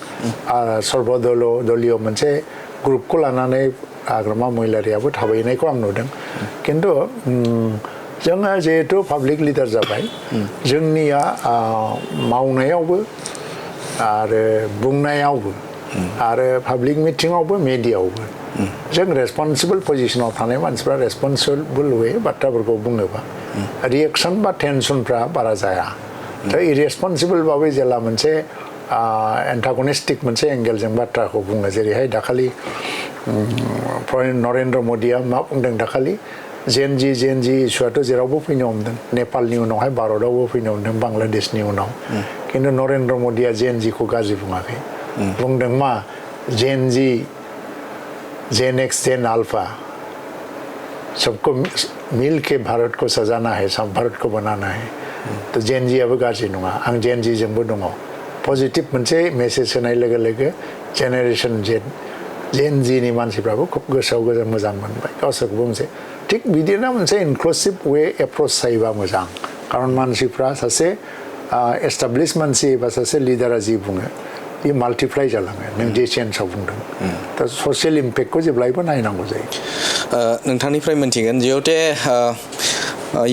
आरो सर्बदलीय मोनसे ग्रुपखौ लानानै हाग्रामा महिलारियाबो थाबायनायखौ आं नुदों खिन्थु जोङो जिहेतु पाब्लिक लिडार जाबाय जोंनिया मावनायावबो आरो बुंनायावबो आरो पाब्लिक मिटिङावबो मेडियायावबो जों रेसपन्सिबल पजिशनाव थानाय मानसिफ्रा रेसपन्सिबल वे बाथ्राफोरखौ बुङोबा रिएक्सन बा टेनसनफ्रा बारा जाया दा इरेसपन्सिबलबाबो जेला मोनसे एन्टागनिस्टिक मोनसे एंगेलजों बाथ्राखौ बुङो जेरैहाय दाखालि नरेन्द्र मदिया मा बुंदों दाखालि जेएनजि इस्युआथ' जेरावबो फैनो हमदों नेपालनि उनावहाय भारतआवबो फैनो हमदों बांलादेशनि उनाव खिन्थु नरेन्द्र मदिया जेएनजिखौ गाज्रि बुङाखै बुंदों मा जेएनजि जेन एक्स जेन अल्फा सबको मिल के भारत को सजाना है सब भारत को बनाना है तो जेएनजियाबो गाज्रि नङा आं जेएनजिजोंबो दङ पजिटिभ मोनसे मेसेज होनाय लोगो लोगो जेनेरेसन जेएनजिनि मानसिफ्राबो खुब गोसोआव मोजां मोनबाय गावसोरखौबो मोनसे थिग बिदिनो मोनसे इनक्लुसिभ वे एप्रोच जायोबा मोजां खारन मानसिफ्रा सासे एस्टाब्लिश मानसि एबा सासे लिडारा जि बुङो बे माल्टिप्लाइ जालाङो नों जे सेन्सआव बुंदों दा ससियेल इम्पेक्टखौ जेब्लायबो नायनांगौ जायो नोंथांनिफ्राय मोनथिगोन जिहेते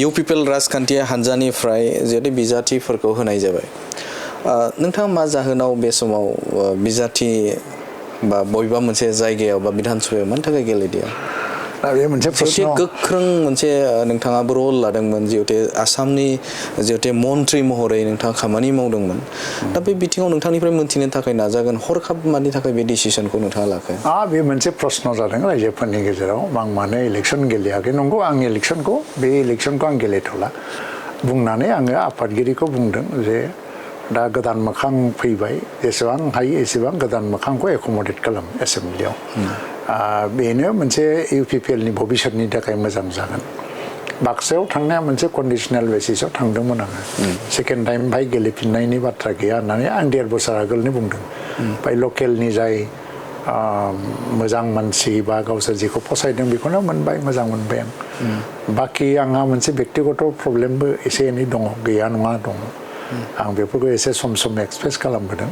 UPPL राजखान्थि हान्जानिफ्राय जिहेतु बिजाथिफोरखौ होनाय जाबाय नोंथाङा मा जाहोनाव बे समाव बिजाथि बा बबेबा मोनसे जायगायाव बा बिधान सभायाव मानि थाखाय गेलेदिया दा बे मोनसे प्रश्न गोख्रों मोनसे नोंथाङाबो रल लादोंमोन जिहेतु आसामनि जिहेतु मन्त्रि महरै नोंथाङा खामानि मावदोंमोन दा बे बिथिङाव नोंथांनिफ्राय मोनथिनो थाखाय नाजागोन हरखाब मानि थाखाय बे डिसिसनखौ नोंथाङा लाखो बे मोनसे प्रश्न जादों रायजोफोरनि गेजेराव आं मानो इलेक्सन गेलेयाखै नंगौ आं इलेक्सनखौ आं गेलेथ'ला बुंनानै आङो आफादगिरिखौ बुंदों जे दा गोदान मोखां फैबाय जेसेबां हायो एसेबां गोदान मोखांखौ एकमडेट खालाम एसेम्ब्लियाव बेनो मोनसे UPPL नि भबिष्यतनि थाखाय मोजां जागोन बाक्सायाव थांनाया मोनसे कन्डिशनेल बेसिसाव थांदोंमोन आङो सेकेन्ड टाइम भाइ गेलेफिननायनि बाथ्रा गैया होननानै आं 1.5 बोसोर आगोलनो बुंदों ओमफ्राय लकेलनि जाय मोजां मानसि बा गावसोर जेखौ फसायदों बेखौनो मोनबाय मोजां मोनबाय आं बाखि आंहा मोनसे बेक्तिगत प्रब्लेमबो एसे एनै दङ गैया नङा दङ आं बेफोरखौ एसे सम एक्सप्रेस खालामबोदों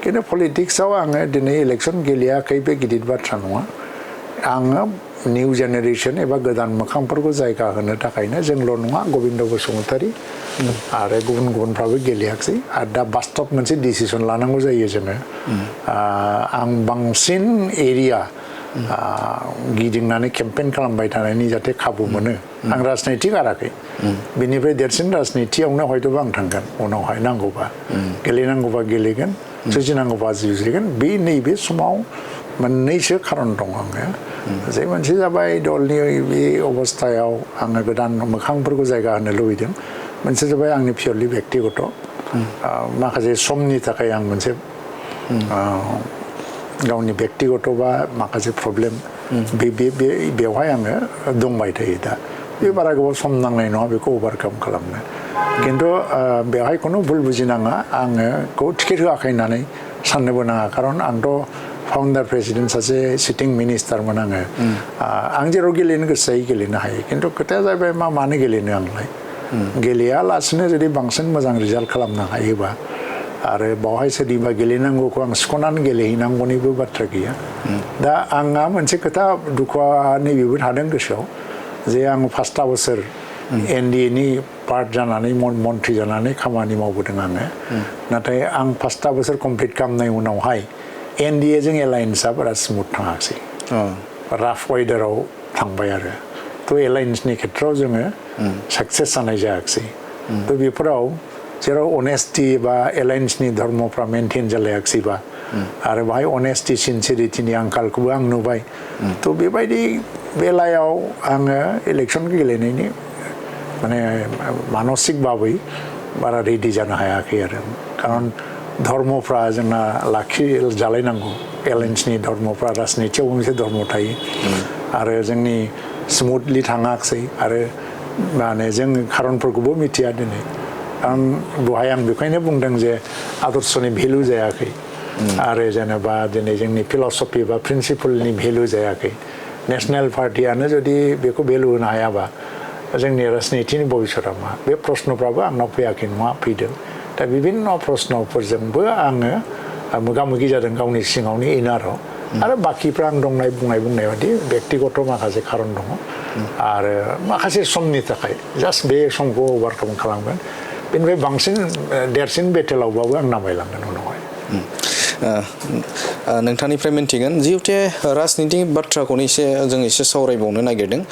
खिन्थु पलिटिक्सआव आङो दिनै इलेक्सन गेलेयाखै बे गिदिर बाथ्रा नङा आङो निउ जेनेरेसन एबा गोदान मोखांफोरखौ जायगा होनो थाखायनो जोंल' नङा गबिन्द बसुमतारी आरो गुबुनफ्राबो गेलेयाखै आरो दा बास्तब मोनसे डिसिसन लानांगौ जायो जोङो आं बांसिन एरिया गिदिंनानै केम्पेइन खालामबाय थानायनि जाहाथे खाबु मोनो आं राजनिति गाराखै बिनिफ्राय देरसिन राजनितियावनो हयतोबा आं थांगोन उनावहाय नांगौबा गेलेनांगौबा गेलेगोन जुजिनांगौबा जुजिगोन बे नैबे समाव मोननैसो खारन दं आङो जे मोनसे जाबाय दलनि बे अबस्थायाव आङो गोदान मोखांफोरखौ जायगा होनो लुबैदों मोनसे जाबाय आंनि पियरलि बेक्तिगत माखासे समनि थाखाय आं मोनसे गावनि बेक्तिगत बा माखासे प्रब्लेम बेवहाय आङो दंबाय थायो दा बे बारा गोबाव सम नांनाय नङा बेखौ अभारकाम खालामनो खिन्थु बेवहाय खुनु भुल बुजिनाङा आङो टिकेट होआखै होननानै साननोबो नाङा खारन आंथ' फाउन्डार प्रेसिडेन्ट सासे सिटिं मिनिस्टारमोन आं जेराव गेलेनो गोसो जायो गेलेनो हायो खिन्थु खोथाया जाहैबाय मानो गेलेनो आंलाय गेलेयालासिनो जुदि बांसिन मोजां रिजाल्ट खालामनो हायोबा आरो बावहाय सोरनिबा गेलेनांगौखौ आं सिख'नानै गेलेहैनांगौनिबो बाथ्रा गैया दा आंहा मोनसे खोथा दुखुआ नैबेबो थादों गोसोआव जे आं 5 बोसोर NDA नि पार्ट जानानै मन्थ्रि जानानै खामानि मावबोदों आङो नाथाय आं 5 बोसोर कमप्लिट खालामनाय उनावहाय NDA जों एलायन्सआ बारा स्मुथ थाङाखै राफ वेदाराव थांबाय आरो थ' एलायन्सनि खेथ्रआव जोङो साक्सेस जानाय जायाखै थ' बेफोराव जेराव अनेस्टि बा एलायन्सनि धर्मफ्रा मेनटेन जालायाखैबा आरो बाहाय अनेस्टि सिनसिरिटिनि आंखालखौबो आं नुबाय थ' बेबायदि बेलायाव आङो इलेक्सन गेलेनायनि माने मानसिक भाबै बारा रेडि जानो हायाखै आरो खारन धर्मफ्रा जोंना लाखि जालायनांगौ एलायन्सनि धर्मफ्रा राजनितियाव मोनसे धर्म थायो आरो जोंनि स्मुथलि थाङाखसै आरो माने जों खारनफोरखौबो मिथिया दिनै आं बेवहाय आं बेखायनो बुंदों जे आदर्शनि भेलु जायाखै आरो जेनेबा दिनै जोंनि फिलसफि बा प्रिन्सिपलनि भेलु जायाखै नेशनेल पार्टियानो जुदि बेखौ भेलु होनो हायाबा जोंनि राजनितिनि भबिष्यता मा बे प्रश्नफ्राबो आंनाव फैयाखै नङा फैदों दा बिभिन्न प्रश्नफोरजोंबो आङो मोगा मोगि जादों गावनि सिङावनि इनाराव आरो बाकिफ्रा आं बुंनाय बायदि बेक्तिगत माखासे खारन दङ आरो माखासे समनि थाखाय जास्ट बे समखौ अभारकाम खालामगोन बेनिफ्राय बांसिन देरसिन बेटेलावबाबो आं नामायलांगोन उनावहाय नोंथांनिफ्राय मिन्थिगोन जिहुते राजनिति बाथ्राखौनो जों एसे सावरायबावनो नागिरदों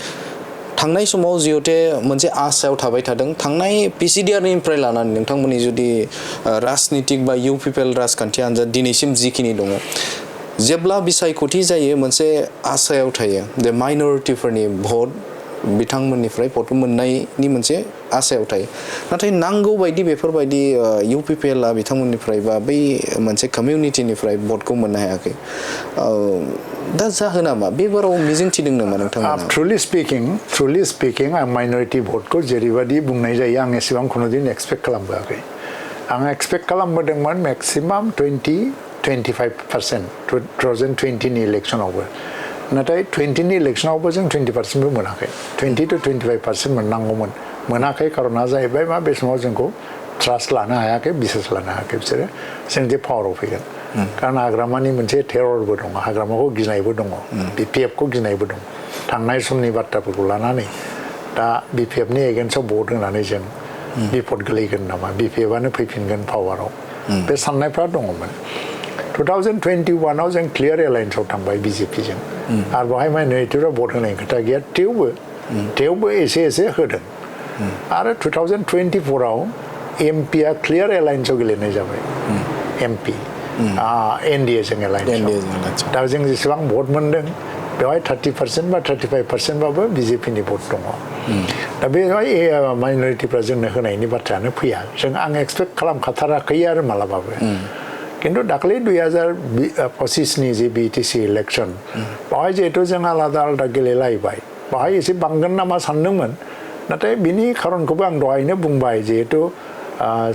थांनाय समाव जिहुते मोनसे आसायाव थाबाय थादों थांनाय पिसिडिआरनिफ्राय लानानै नोंथांमोननि जुदि राजनितिक बा UPPL राजखान्थि आनजाद दिनैसिम जिखिनि दङ जेब्ला बिसायख'थि जायो मोनसे आसायाव थायो जे माइनरिटिफोरनि भट बिथांमोननिफ्राय भट मोननायनि मोनसे आसायाव थायो नाथाय नांगौ बायदि बेफोरबायदि UPPL आ बिथांमोननिफ्राय बा बै मोनसे कमिउनिटिनिफ्राय भटखौ मोननो हायाखै दा जाहोना मा बेबाराव मिजिंथिदों नामा नोंथांमोना ट्रुलि स्पिकिं आं माइनरिटि भटखौ जेरैबायदि बुंनाय जायो आं एसेबां खुनुदिन एक्सपेक्ट खालामबोआखै आं एक्सपेक्ट खालामबोदोंमोन मेक्सिमाम 20-25% 2020नि इलेक्सनावबो नाथाय 20नि इलेक्सनावबो जों 20%बो मोनाखै 20-25% मोननांगौमोन मोनाखै खारना जाहैबाय मा बे समाव जोंखौ ट्रास्ट लानो हायाखै बिसास लानो हायाखै बिसोरो जों जे पावाराव फैगोन कारण हाग्रामानि मोनसे टेररबो दङ हाग्रामाखौ गिनायबो दङ BPF खौ गिनायबो दङ थांनाय समनि बाथ्राफोरखौ लानानै दा BPFनि एगेन्स्टआव भट होनानै जों बिपद गोलैगोन नामा BPFआनो फैफिनगोन पावाराव बे साननायफ्रा दङमोन 2021आव जों क्लियार एलायन्सआव थांबाय BJPजों आरो बेवहाय माइनरिटिफ्रा भट होनाय खोथा गैया थेवबो एसे होदों आरो 2024आव MPआ क्लियार एलायन्सआव गेलेनाय जाबाय MP NDAजों एलायन्स दा जों जेसेबां भट मोनदों बेवहाय 30% बा 35% बाबो BJPनि भट दङ दा बेवहाय माइनरिटिफ्रा जोंनो होनायनि बाथ्रायानो फैया जों आं एक्सपेक्ट खालामखाथाराखै आरो मालाबाबो किन्तु दाखालि 2025नि जे BTC इलेक्सन बेवहाय जिहेतु जों आलादा गेलेलायबाय बेवहाय एसे बांगोन नामा सानदोंमोन नाथाय बिनि खारनखौबो आं दहायनो बुंबाय जिहेतु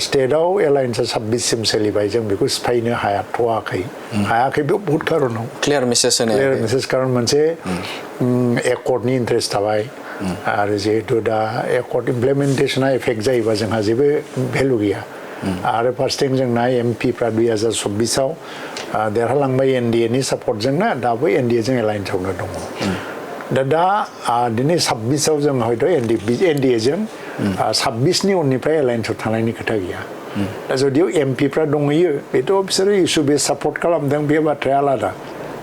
स्टेटआव एलायन्सआ 26सिम सोलिबाय जों बेखौ सिफायनो हायाखै बे बहुत खारनाव क्लियार मेसेज खारन मोनसे एकर्डनि इन्ट्रेस्ट थाबाय आरो जिहेतु दा एकर्ड इमप्लिमेन्टेसना एफेक्ट जायोबा जोंहा जेबो भेलु गैया आरो फार्स्टिं जोंना MPफ्रा 2026आव देरहालांबाय NDAनि सापर्टजोंनो दाबो NDAजों एलायन्सआवनो दङ दा दिनै 26आव जों हयथ' NDAजों 26नि उननिफ्राय एलायन्सआव थांनायनि खोथा गैया दा जुदिও MPफ्रा दंहैयो बेथ' बिसोरो इसु बेस सापर्ट खालामदों बे बाथ्राया आलादा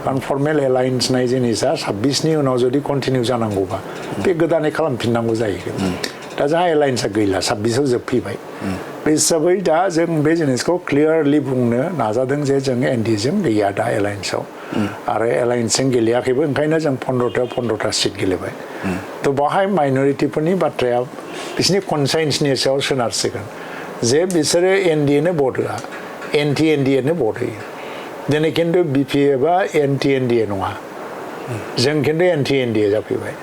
कारण फर्मेल एलायन्स नाय जिनिसा 26नि उनाव जुदि कन्टिनिउ जानांगौबा बे गोदानै खालामफिननांगौ जाहैगोन दा जोंहा एलायन्सआ गैला 26आव जोबफैबाय बे हिसाबै दा जों बे जिनिसखौ क्लियारलि बुंनो नाजादों जे जों NDAजों गैया दा एलायन्सआव आरो एलायन्सजों गेलेयाखैबो ओंखायनो जों 15टा सिट गेलेबाय थ' बावहाय माइनरिटिफोरनि बाथ्राया बिसोरनि कनसाइन्सनि सायाव सोनारसिगोन जे बिसोरो NDAनो भट होआ NDAनो भट होयो दिनै खिन्थु BPFआ NDA नङा जों खिन्थु NDA जाफैबाय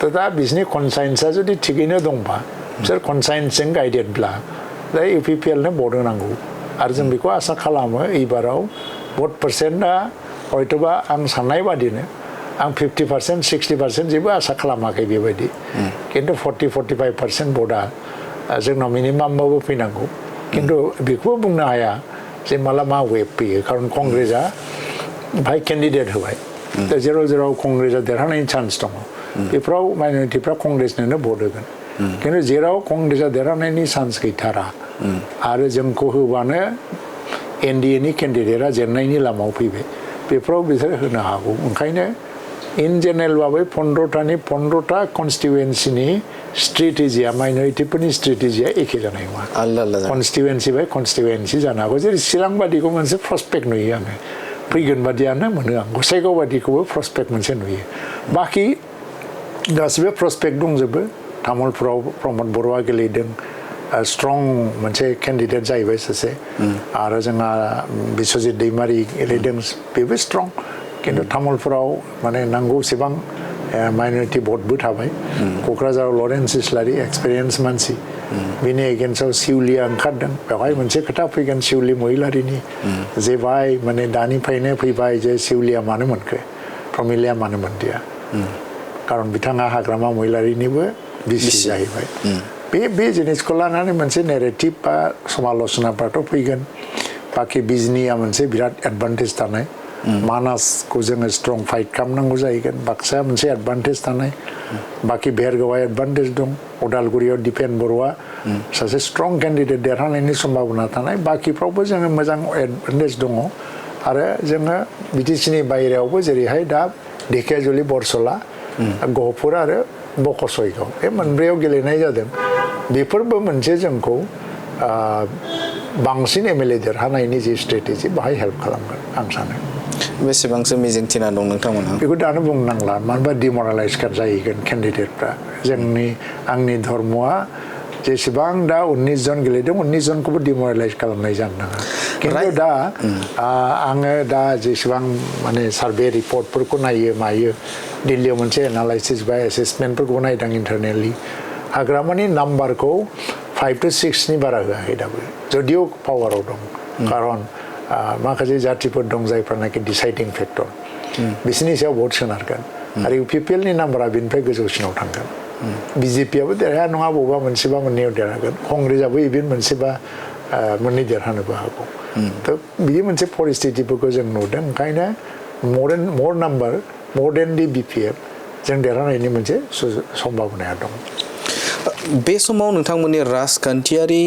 थ' दा बिसोरनि कनसाइन्सआ जुदि थिगैनो दंबा बिसोर कनसाइन्सजों गाइडेडब्ला दा UPPLनो भट होनांगौ आरो जों बेखौ आसा खालामो एबाराव भट पार्सेन्टआ हयथ'बा आं साननाय बादिनो आं 50% 60% जेबो आसा खालामाखै बेबायदि खिन्थु 40-45% भटआ जोंनाव मिनिमामबाबो फैनांगौ खिन्थु बेखौबो बुंनो हाया जे माला मा वेब फैयो खारन कंग्रेसआ भाइ केन्डिडेट होबाय दा जेराव कंग्रेसआ देरहानायनि चान्स दङ बेफोराव माइनरिटिफ्रा कंग्रेसनोनो भट होगोन खिन्थु जेराव कंग्रेसआ देरहानायनि चान्स गैथारा आरो जोंखौ होबानो NDAनि केन्डिडेटआ जेननायनि लामायाव फैबाय बेफोराव बिसोर होनो हागौ ओंखायनो इन जेनेरेल बाबो 15टा कन्स्टिट्युएन्सिनि स्ट्रेटेजिया माइनरिटिफोरनि स्ट्रेटेजिया एखे जानाय नङा आलदा कन्स्टिट्युएन्सि बाय कन्स्टिट्युएन्सि जानो हागौ जेरै चिरां बादिखौ मोनसे प्रस्पेक्ट नुयो आङो फैगोन बादियानो मोनो आं गसाइगाव बादिखौबो प्रस्पेक्ट मोनसे नुयो बाखि गासिबो प्रस्पेक्ट दंजोबो तामुलपुराव प्रमद बर'आ गेलेदों स्ट्रं मोनसे केन्डिडेट जाहैबाय सासे आरो जोंहा बिश्वजित दैमारि गेलेदों बेबो स्ट्रं किन्तु तामुलपुराव माने नांगौसेबां माइनरिटि भटबो थाबाय क'क्राझाराव लरेन्स इस्लारि एक्सपिरियेन्स मानसि बिनि एगेन्स्टआव सिउलिया ओंखारदों बेवहाय मोनसे खोथा फैगोन सिउलि महिलारिनि जे भाई माने दानिफ्रायनो फैबाय जे सिउलिया मानो मोनखो प्रमिलाया मानो मोनदिया खारन बिथाङा हाग्रामा महिलारिनिबो बिसि जाहैबाय बे जिनिसखौ लानानै मोनसे नेरेटिभ बा समाल'चनाफ्राथ' फैगोन बाखि बिजनिया मोनसे बिराद एडभान्टेज थानाय मानासखौ जोङो स्ट्रं फाइट खालामनांगौ जाहैगोन बाक्साया मोनसे एडभान्टेज थानाय बाखि बेरगावआ एडभान्टेज दं उदालगुरियाव दिपेन बर'आ सासे स्ट्रं केन्डिडेट देरहानायनि सम्भाबना थानाय बाखिफ्रावबो जोङो मोजां एडभान्टेज दङ आरो जोङो बिटिसिनि बायहेरायावबो जेरैहाय दा ढेकियाजुलि बरसला गहपुर आरो बकसयगाव बे मोनब्रैयाव गेलेनाय जादों बेफोरबो मोनसे जोंखौ बांसिन एमएलए देरहानायनि जे स्ट्रेटेजि बाहाय हेल्प खालामगोन आं सानो बेसेबांसो मिजिंथिना दं नोंथांमोनहा बेखौ दानो बुंनांला मानो होनबा डिमरालाइज जाहैगोन केन्डिडेटफ्रा जोंनि आंनि धर्मआ जेसेबां दा 19 जन गेलेदों 19 जनखौबो डिमरालाइज खालामनाय जानो नाङा किन्तु दा आङो दा जेसेबां माने सार्भे रिपर्टफोरखौ नायो मायो दिल्लीयाव मोनसे एनालाइसिस बा एसेसमेन्टफोरखौ नायदों इन्टारनेलि हाग्रामानि नाम्बारखौ 5 to 6 नि बारा होआखै दाबो जदिও पावाराव दं खारन माखासे जातिफोर दं जायफ्रानाखि डिसाइडिं फेक्टर बिसोरनि सायाव भट सोनारगोन आरो UPPL नि नाम्बारा बिनिफ्राय गोजौसिनाव थांगोन BJPआबो देरहाया नङा बबेबा मोनसेबा मोननैयाव देरहागोन कंग्रेसआबो इभेन मोनसेबा मोननै देरहानोबो हागौ थ' बिदि मोनसे परिस्थितिफोरखौ जों नुदों ओंखायनो मोर नाम्बार मोर देन दि BPF जों देरहानायनि मोनसे सम्भावनाया दं बे समाव नोंथांमोननि राजखान्थियारि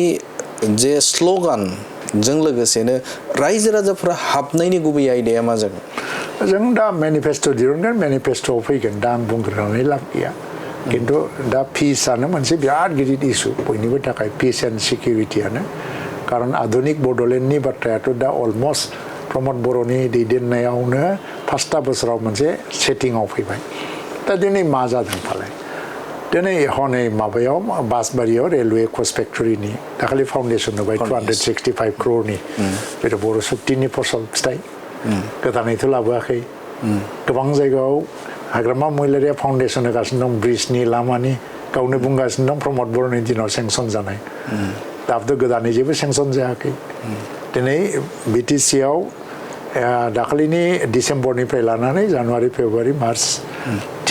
जे स्ल'गान जों लोगोसेनो रायजो राजाफोरा हाबनायनि गुबै आयदाया मा जागोन जों दा मेनिफेस्ट' दिरुनगोन मेनिफेस्ट'आव फैगोन दा आं बुंग्रोनानै लाब गैया किन्तु दा पिसआनो मोनसे बिराद गिदिर इसु बयनिबो थाखाय पिस एन्ड सिकिउरिटियानो खारन आधुनिक बड'लेण्डनि बाथ्रायाथ' दा अलमस्ट प्रमद बर'नि दैदेननायावनो 5टा बोसोराव मोनसे सेटिंआव फैबाय दा दिनै मा जादों फालाय दिनै हनै माबायाव बासबारियाव रेलवे कच फेक्टरिनि दाखालि फाउन्डेसन होबाय 265 crore बेथ' बर' शक्तिनि फसल फिथाइ गोदानैथ' लाबोआखै गोबां जायगायाव हाग्रामा महिलारिया फाउन्डेसन होगासिनो दं ब्रिजनि लामानि गावनो बुंगासिनो दं प्रमद बर'नि दिनाव सेंसन जानाय दाबोथ' गोदानै जेबो सेंसन जायाखै दिनै बिटिसिआव दाखालिनि डिसेम्बरनिफ्राय लानानै जानुवारि फेब्रुवारि मार्च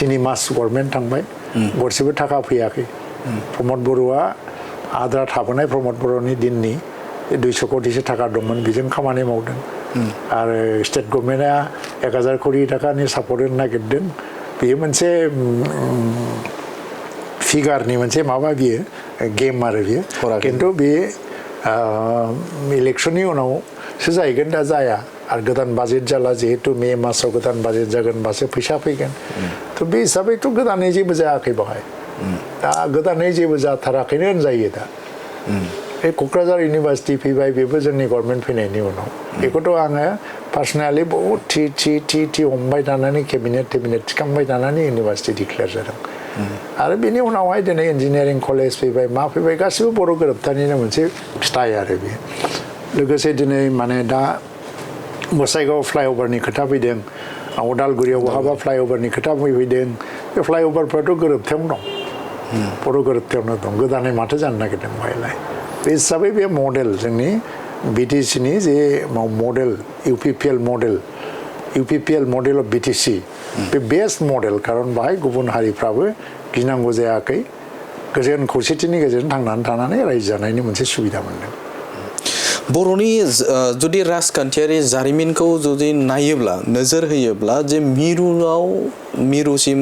3 मास गभर्नमेन्ट थांबाय गरसेबो थाखा फैयाखै प्रमद बर'आ आद्रा थाबोनाय प्रमद बर'नि दिननि 200 कोटिसो थाखा दंमोन बेजों खामानि मावदों आरो स्टेट गभर्नमेन्टआ 1000 कोटि थाखानि सापर्ट होनो नागिरदों बेयो मोनसे फिगारनि मोनसे माबा बियो गेम आरो बियो किन्तु बे इलेक्सननि उनावसो जाहैगोन दा जाया आरो गोदान बाजेट जाला जिहेतु मे मासाव गोदान बाजेट जागोनबासो फैसा फैगोन थ' बे हिसाबैथ' गोदानै जेबो जायाखै बाहाय दा गोदानै जेबो जाथाराखैनो होनजायो दा बे क'क्राझार इउनिभार्सिटि फैबाय बेबो जोंनि गभर्नमेन्ट फैनायनि उनाव बेखौथ' आङो पार्सनेलि बहुद थि हमबाय थानानै केबिनेट थिखांबाय थानानै इउनिभार्सिटि डिक्लेयार जादों आरो बेनि उनावहाय दिनै इन्जिनियारिं कलेज फैबाय मा फैबाय गासिबो बर' गोरोबथानिनो मोनसे फिथाइ आरो बेयो लोगोसे दिनै माने दा गसाइगाव फ्लाइअभारनि खोथा फैदों उदालगुरियाव बहाबा फ्लाइअभारनि खोथा फैदों बे फ्लाइअभारफ्राथ' गोरोबथायावनो दं बर' गोरोबथायावनो दं गोदानै माथो जानो नागिरदों बेहायलाय बे हिसाबै बे मडेल जोंनि बिटिसिनि जे model UPPL model of BTC बे बेस्ट मडेल खारन बाहाय गुबुन हारिफ्राबो गिनांगौ जायाखै गोजोन खौसेथिनि गेजेरजों थांनानै थानानै रायजो जानायनि मोनसे सुबिदा मोनदों बर'नि जुदि राजखान्थियारि जारिमिनखौ जुदि नायोब्ला नोजोर होयोब्ला जे मिरुसिम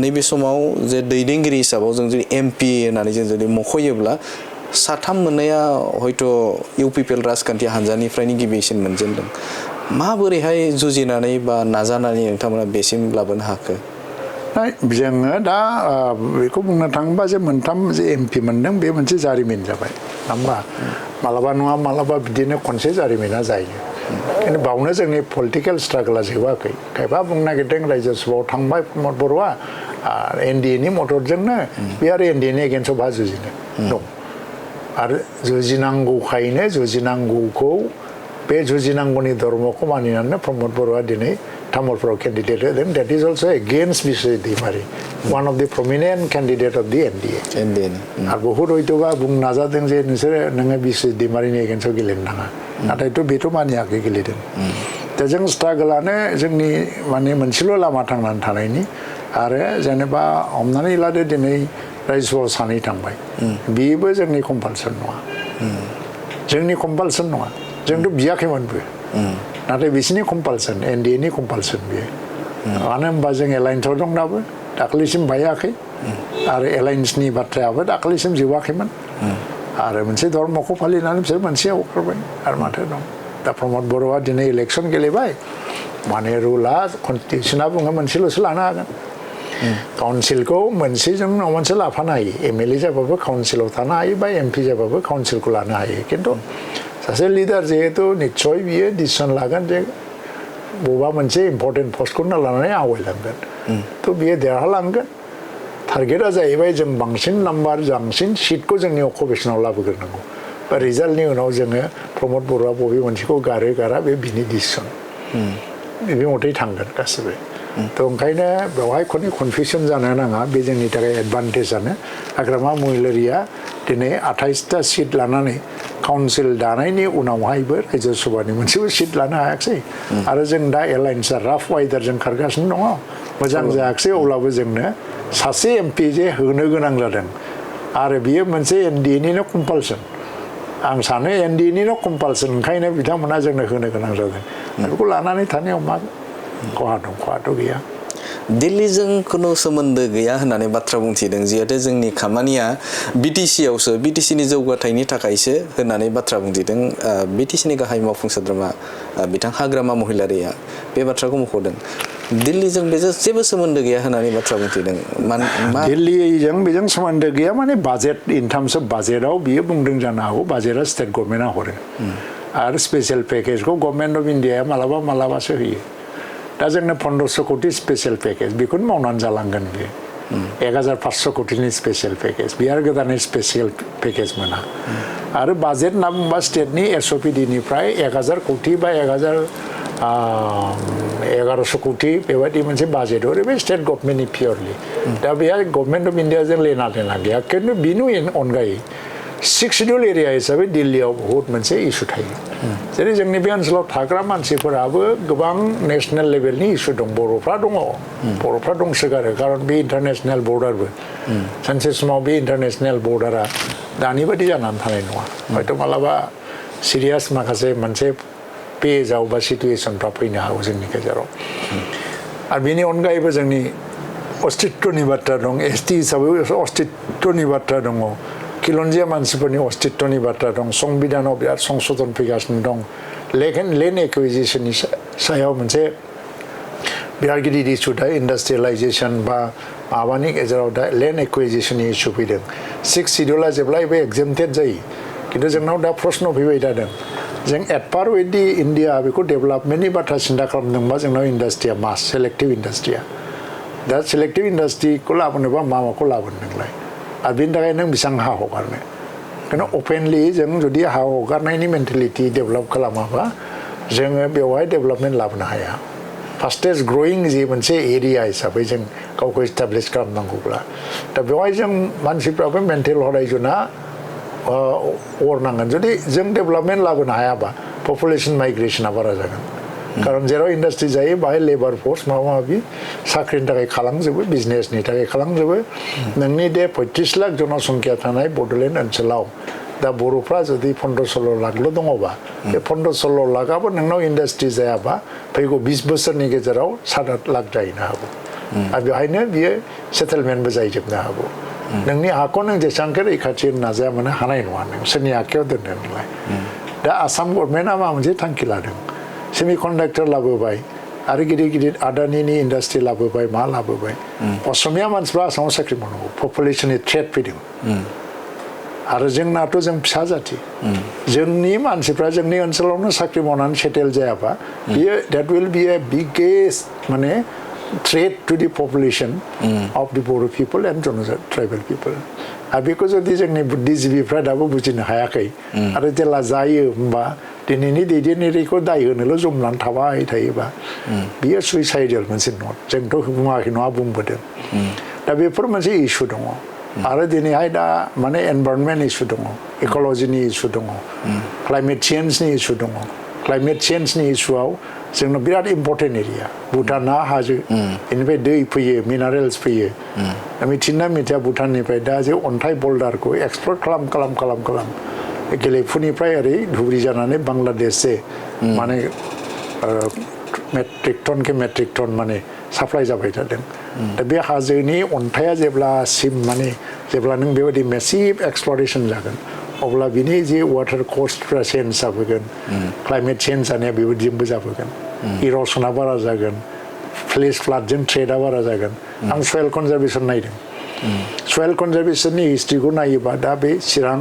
नैबे समाव जे दैदेनगिरि हिसाबाव जों जुदि MP होननानै जों जुदि मख'योब्ला साथाम मोननाया हयथ' UPPL राजखान्थि हान्जानिफ्रायनो गिबिसिन मोनजेनदों माबोरैहाय जुजिनानै बा नाजानानै नोंथांमोना बेसिम लाबोनो हाखो? जोङो दा बेखौ बुंनो थाङोबा जे मोनथाम जे एमपि मोनदों बे मोनसे जारिमिन जाबाय होमबा मालाबा नङा मालाबा बिदिनो खनसे जारिमिना जायो खिन्थु बावनो जोंनि पलिटिकेल स्ट्रागला जोबाखै खायफा बुंनो नागिरदों रायजोसभायाव थांबाय प्रमद बर'आ एनडिएनि मददजोंनो बे आरो एनडिएनि एगेन्स्टआव बहा जुजिनो दं आरो जुजिनांगौखायनो जुजिनांगौखौ बे जुजिनांगौनि धर्मखौ मानिनानै प्रमद बर'आ दिनै तामुलपुराव केन्डिडेट होदों that is also' against Biswajit Daimary one of the prominent candidate of the NDA आरो बहुद हयतोबा बुंनो नाजादों जे नोंसोरो नोङो बिश्वजित दैमारिनि एगेन्स्टआव गेलेनो नाङा नाथायथ' बेथ' मानियाखै गेलेदों दा जों स्ट्रागोलानो जोंनि माने मोनसेल' लामा थांनानै थानायनि आरो जेनेबा हमनानै लादो दिनै रायजोआव सानै थांबाय बेबो जोंनि कम्पालसन नङा जोंनि कम्पालसन नङा जोंथ' बियाखैमोनबो नाथाय बिसिनि कम्पालसन एनडिएनि कम्पालसन बियो मानो होनबा जों एलायन्सआव दं दाबो दाख्लैसिम बायाखै आरो एलायन्सनि बाथ्रायाबो दाख्लैसिम जोबाखैमोन आरो मोनसे धर्मखौ फालिनानै बिसोर मोनसेयाव ओंखारबाय आरो माथो दं दा प्रमद बर'आ दिनै इलेक्सन गेलेबाय माने रुला कनस्टिटिउसना बुङो मोनसेल'सो लानो हागोन काउन्सिलखौ मोनसेजों मोनसे लाफानो हायो एमएलए जाबाबो काउन्सिलाव थानो हायो बा एमपि जाबाबो काउन्सिलखौ लानो हायो खिन्थु सासे लिडार जिहेतु निस्सय बियो डिसिसन लागोन जे बबेबा मोनसे इम्पर्टेन्ट पस्टखौनो लानानै आवगायलांगोन थ' बियो देरहालांगोन टारगेटआ जाहैबाय जों बांसिन नाम्बार बांसिन सिटखौ जोंनि अकुपेसनाव लाबोग्रोनांगौ बा रिजाल्टनि उनाव जोङो प्रमद बर'आ बबे मोनसेखौ गारो गारा बे बिनि डिसिसन बे मथै थांगोन गासिबो थ' ओंखायनो बेवहाय खुनु कनफिउसन जानो नाङा बे जोंनि थाखाय एडभान्टेजआनो हाग्रामा महिलारिया दिनै 28टा सिट लानानै काउन्सिल दानायनि उनावहायबो रायजोसभानि मोनसेबो सिट लानो हायाखिसै आरो जों दा एलायन्सआ राफ वाइदारजों खारगासिनो दङ मोजां जायाखिसै अब्लाबो जोंनो सासे एमपि जे होनो गोनां जादों आरो बियो मोनसे एनडिएनिनो कम्पालसन आं सानो एनडिएनिनो कम्पालसन ओंखायनो बिथांमोना जोंनो होनो गोनां जादों बेखौ लानानै थानायाव मा खहा दं खहाथ' गैया दिल्लीजों खुनु सोमोन्दो गैया होननानै बाथ्रा बुंथिदों जिहेतु जोंनि खामानिया बिटिसिआवसो बिटिसिनि जौगाथायनि थाखायसो होननानै बाथ्रा बुंथिदों बिटिसिनि गाहाय मावफुं सोद्रोमा बिथां हाग्रामा महिलारिया बे बाथ्राखौ मख'दों दिल्लीजों बेजों जेबो सोमोन्दो गैया होननानै बाथ्रा बुंथिदों दिल्लीजों बेजों सोमोन्दो गैया माने बाजेट इन टार्म्स अफ बाजेटआव बियो बुंदों जानो हागौ बाजेटआ स्टेट गभर्नमेन्टआ हरो आरो स्पेशल पैकेजखौ गभर्नमेन्ट अफ इन्डियाया मालाबा मालाबासो होयो दा जोंनो 1500 कोटि स्पेशल पैकेज बेखौनो मावनानै जालांगोन बियो 1500 कोटिनि स्पेशल पैकेज बियो आरो गोदानै स्पेशल पैकेज मोना आरो बाजेट होनना बुंबा स्टेटनि एसअपिडिनिफ्राय 1000 कोटि बा 1100 कोटि बेबायदि मोनसे बाजेट हरो बे स्टेट गभर्नमेन्टनि पियरलि दा बेहा गभर्नमेन्ट अफ इन्डियाजों लेना देना गैया खिन्थु बिनि अनगायै 6 शिड्युल एरिया हिसाबै दिल्लीयाव बहुत मोनसे इस्यु थायो जेरै जोंनि बे ओनसोलाव थाग्रा मानसिफोराबो गोबां नेशनेल लेभेलनि इस्यु दं बर'फ्रा दंसोगारो खारन बे इन्टारनेशनेल बर्डारबो सानसे समाव बे इन्टारनेशनेल बर्डारा दानि बायदि जानानै थानाय नङा हयथ' मालाबा सिरियास माखासे मोनसे पेजआव बा सिटुएसनफ्रा फैनो हागौ जोंनि गेजेराव आरो बेनि अनगायैबो जोंनि अस्तित्वनि बाथ्रा दं एसटि हिसाबै अस्तित्वनि बाथ्रा दङ खिलन्जिया मानसिफोरनि अस्तित्वनि बाथ्रा दं संबिधानाव बिराद संशोधन फैगासिनो दं लेन्ड एक्विजिशननि सायाव मोनसे बिराद गिदिर इस्यु दा इन्डास्ट्रियेलाइजेसन बा माबानि गेजेराव दा लेन्ड एक्विजिशननि इस्यु फैदों 6 शिड्युला जेब्लायबो एक्जेम्प्टेड जायो खिन्थु जोंनाव दा प्रश्न फैबाय थादों जों एटपार बायदि इन्डिया बेखौ डेभेलपमेन्टनि बाथ्रा सिन्था खालामदोंबा जोंनाव इन्डास्ट्रिया मास सेलेक्टिभ इन्डास्ट्रिया दा सेलेक्टिभ इन्डास्ट्रिखौ लाबोनोबा माखौ लाबोनो नोंलाय आरो बेनि थाखाय नों बेसेबां हा हगारनो खिन्थु अपेनलि जों जुदि हा हगारनायनि मेन्टेलिटि डेभेलप खालामाबा जोङो बेवहाय डेभेलपमेन्ट लाबोनो हाया फास्टेस्ट ग्रयिं जि मोनसे एरिया हिसाबै जों गावखौ इस्टाब्लिश खालामनांगौब्ला दा बेवहाय जों मानसिफ्राबो मेन्टेल हराइजना अरनांगोन जुदि जों डेभेलपमेन्ट लाबोनो हायाबा पपुलेसन माइग्रेसना बारा जागोन खारन जेराव इन्डास्ट्रि जायो बाहाय लेबार फर्स माबा माबि साख्रिनि थाखाय खालामजोबो बिजनेसनि थाखाय खालामजोबो नोंनि दे 35 लाख जनसंख्या थानाय बड'लेण्ड ओनसोलाव दा बर'फ्रा जुदि 15-16 लाखल' दङबा बे 15-16 लाखआबो नोंनाव इन्डास्ट्रि जायाबा फैगौ 20 बोसोरनि गेजेराव 7-8 लाख जाहैनो हागौ आरो बेवहायनो बियो सेटेलमेन्टबो जाहैजोबनो हागौ नोंनि हाखौ नों जेसेबांखि रैखाथि होनो नाजाया मानो हानाय नङा नों सोरनि आखायाव दोननो नोंलाय दा आसाम गभर्नमेन्टआ माबा मोनसे थांखि लादों सेमिकन्डाक्टर लाबोबाय आरो गिदिर गिदिर आदानिनि इन्डास्ट्रि लाबोबाय मा लाबोबाय असमिया मानसिफ्रा आसामाव साख्रि मावनांगौ पपुलेसननि थ्रेट फैदों आरो जोंनाथ' जों फिसा जाथि जोंनि मानसिफ्रा जोंनि ओनसोलावनो साख्रि मावनानै सेटेल जायाबा बियो that will be a biggest माने threat to the population of the Bodo people and tribal people आरो बेखौ जुदि जोंनि बुद्धिजिबिफ्रा दाबो बुजिनो हायाखै आरो जेला जायो होमबा दिनैनि दैदेनगिरिखौ दाय होनोल' जमनानै थाबाय थायोबा बियो सुइसाइडेल मोनसे नट जोंथ' बुङाखै नङा बुंबोदों दा बेफोर मोनसे इस्यु दङ आरो दिनैहाय दा माने एनभाइरनमेन्ट इस्यु दङ इक'लजिनि इस्यु दङ क्लाइमेट चेन्जनि इस्यु दङ क्लाइमेट चेन्जनि इस्युआव जोंनो बिराद इम्पर्टेन्ट एरिया भुटाना हाजो बेनिफ्राय दै फैयो मिनारेल्स फैयो मिथिना मिथिया भुटाननिफ्राय दा जे अन्थाइ बल्डारखौ एक्सप्लर खालाम गेलेफुनिफ्राय ओरै धुबुरि जानानै बांलादेशसे माने मेट्रिक टन माने साप्लाइ जाबाय थादों दा बे हाजोनि अन्थाइया जेब्ला नों बेबायदि मेसिभ एक्सप्लरेसन जागोन अब्ला बिनि जे वाटार कस्टफ्रा चेन्ज जाबोगोन क्लाइमेट चेन्ज जानाया बेबायदिजोंबो जाबोगोन इर'सना बारा जागोन फ्लेश फ्लाडजों ट्रेडआ बारा जागोन आं सयेल कनजारभेसन नायदों सयेल कनजारभेसननि हिस्ट्रिखौ नायोबा दा बे चिरां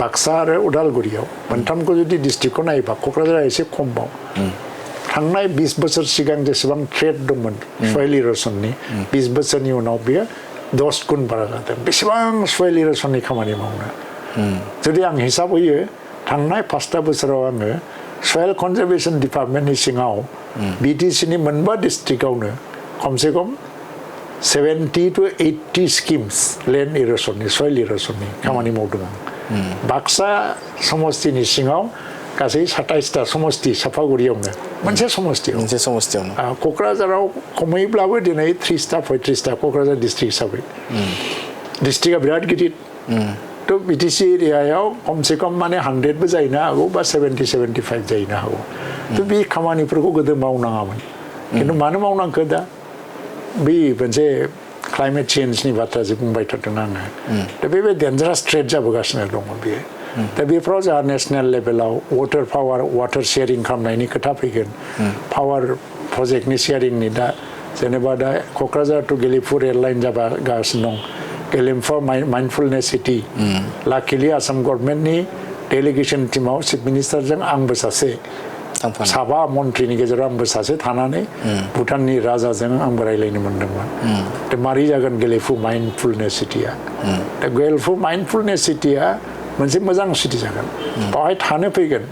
बाक्सा आरो उदालगुरियाव मोनथामखौ जुदि डिस्ट्रिक्टखौ नायोबा क'क्राझारा एसे खमबाव थांनाय 20 बोसोर सिगां जेसेबां ट्रेड दंमोन सयेल इर'सननि 20 बोसोरनि उनाव बेयो 10 गुन बारा जादों बेसेबां सयेल इर'सननि खामानि मावनो जुदि आं हिसाब होयो थांनाय 5 बोसोराव आङो सयेल कनजारभेसन डिपार्टमेन्टनि सिङाव बिटिसिनि मोनबा डिस्ट्रिक्टआवनो खमसे खम 70 to 80 स्किम्स लेन्ड इर'सननि सयेल इर'सननि खामानि मावदों आं बाक्सा समस्तिनि सिङाव गासै 27टा समस्ति साफागुरियावनो मोनसे समस्तियावनो क'क्राझाराव खमैब्लाबो दिनै 30टा 35टा क'क्राझार डिस्ट्रिक्ट हिसाबै डिस्ट्रिक्टआ बिराद गिदिर तो बिटिसि एरियायाव खमसे खम माने 100बो जाहैनो हागौ बा 70-75 जाहैनो हागौ तो बे खामानिफोरखौ गोदो मावनाङामोन खिन्थु मानो मावनांखो दा बे मोनसे क्लाइमेट चेन्जनि बाथ्रा जे बुंबाय थादों आङो दा बे डेन्जारास थ्रेट जाबोगासिनो दङ बेयो दा बेफोराव जोंहा नेसनेल लेभेलाव वाटार पावार वाटार शेयारिं खालामनायनि खोथा फैगोन पावार प्रजेक्टनि शेयारिंनि दा जेनेबा दा Kokrajhar two Gelephu rail line जागासिनो दं गेलेफुआ माइन्डफुलनेस सिटि लाकिलि आसाम गभर्नमेन्टनि डेलिगेसन टीमाव चिफ मिनिस्टारजों आंबो सासे साबा मन्थ्रिनि गेजेराव आंबो सासे थानानै भुटाननि राजाजों आंबो रायलायनो मोन्दोंमोन दा मारै जागोन गेलेफु माइन्डफुलनेस सिटिया दा गेलेफु माइन्डफुलनेस सिटिया मोनसे मोजां सिटि जागोन बावहाय थानो फैगोन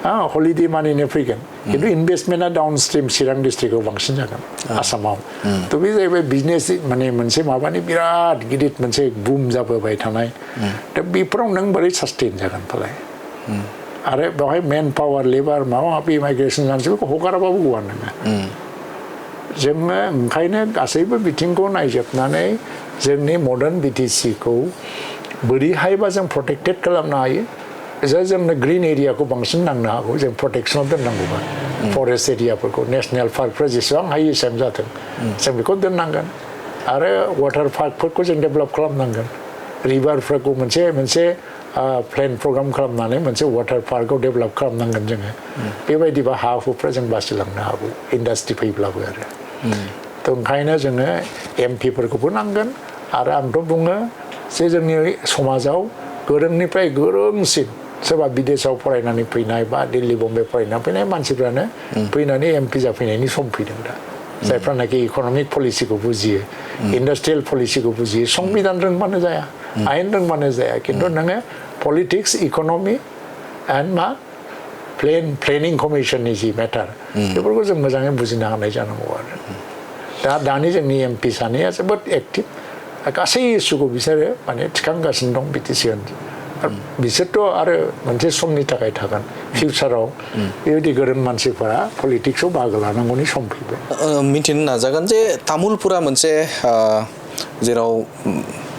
हलिडे मानिनो फैगोन खिन्थु इनभेस्टमेन्टआ डाउनस्ट्रिम चिरां डिस्ट्रिक्टआव बांसिन जागोन आसामाव थ' बे जाहैबाय बिजनेस माने मोनसे माबानि बिराद गिदिर मोनसे बुम जाबोबाय थानाय दा बेफोराव नों बोरै सास्टेइन जागोन फालाय आरो बेवहाय मेन पावार लेबार माबा माबि माइग्रेसन जानोसै हगाराबाबो गवा नोङो जोङो ओंखायनो गासैबो बिथिंखौ नायजोबनानै जोंनि मडार्न बिटिसिखौ बोरैहायबा जों प्रटेक्टेड खालामनो हायो जोंनो ग्रिन एरियाखौ बांसिन नांनो हागौ जों प्रटेक्सनाव दोननांगौबा फरेस्ट एरियाफोरखौ नेसनेल पार्कफ्रा जेसेबां हायो एसेबां जाथों जों बेखौ दोननांगोन आरो वाटार पार्कफोरखौ जों डेभेलप खालामनांगोन रिभारफोरखौ मोनसे प्लेन प्रग्राम खालामनानै मोनसे वाटार पार्कआव डेभेलप खालामनांगोन जोङो बेबायदिबा हा हुफ्रा जों बासिलांनो हागौ इन्डास्ट्रि फैब्लाबो आरो थ' ओंखायनो जोङो एमपिफोरखौबो नांगोन आरो आंथ' बुङो जे जोंनि समाजाव गोरोंनिफ्राय गोरोंसिन सोरबा बिदेशाव फरायनानै फैनाय बा दिल्ली बम्बे फरायनानै फैनाय मानसिफ्रानो फैनानै एमपि जाफैनायनि सम फैदों दा जायफ्रानाखि इक'नमिक पलिसिखौ बुजियो इन्डास्ट्रियेल पलिसिखौ बुजियो संबिधान रोंबानो जाया आयेन रोंबानो जाया खिन्थु नोङो पलिटिक्स इक'नमि एन्ड मा प्लेनिं कमिसननि जि मेटार बेफोरखौ जों मोजाङै बुजिनो हानाय जानांगौ आरो दानि जोंनि एमपि सानैया जोबोद एक्टिभ गासै इस्युखौ बिसोरो माने थिखांगासिनो दं बिटिसि बिसोरथ' आरो मोनसे समनि थाखाय थागोन फिउचाराव बेबायदि गोरों मानसिफोरा पलिटिक्सआव बाहागो लानांगौनि सम फैबाय मिथिनो नाजागोन जे तामुलपुरा मोनसे जेराव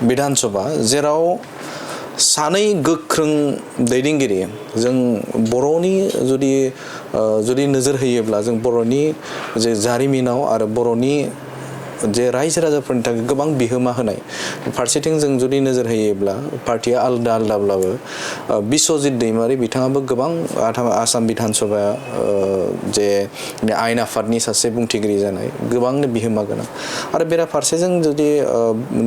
बिधान सभा जेराव सानै गोख्रों दैदेनगिरि जों बर'नि जुदि नोजोर होयोब्ला जों बर'नि जे जारिमिनाव आरो बर'नि जे रायजो राजाफोरनि थाखाय गोबां बिहोमा होनाय फारसेथिं जों जुदि नोजोर होयोब्ला पार्टिया आलदा आलदाब्लाबो बिस्वजित दैमारि बिथाङाबो गोबां आसाम बिधान सभाया जे आयेन आफादनि सासे बुंथिगिरि जानाय गोबांनो बिहोमा गोनां आरो बेराफारसेजों जुदि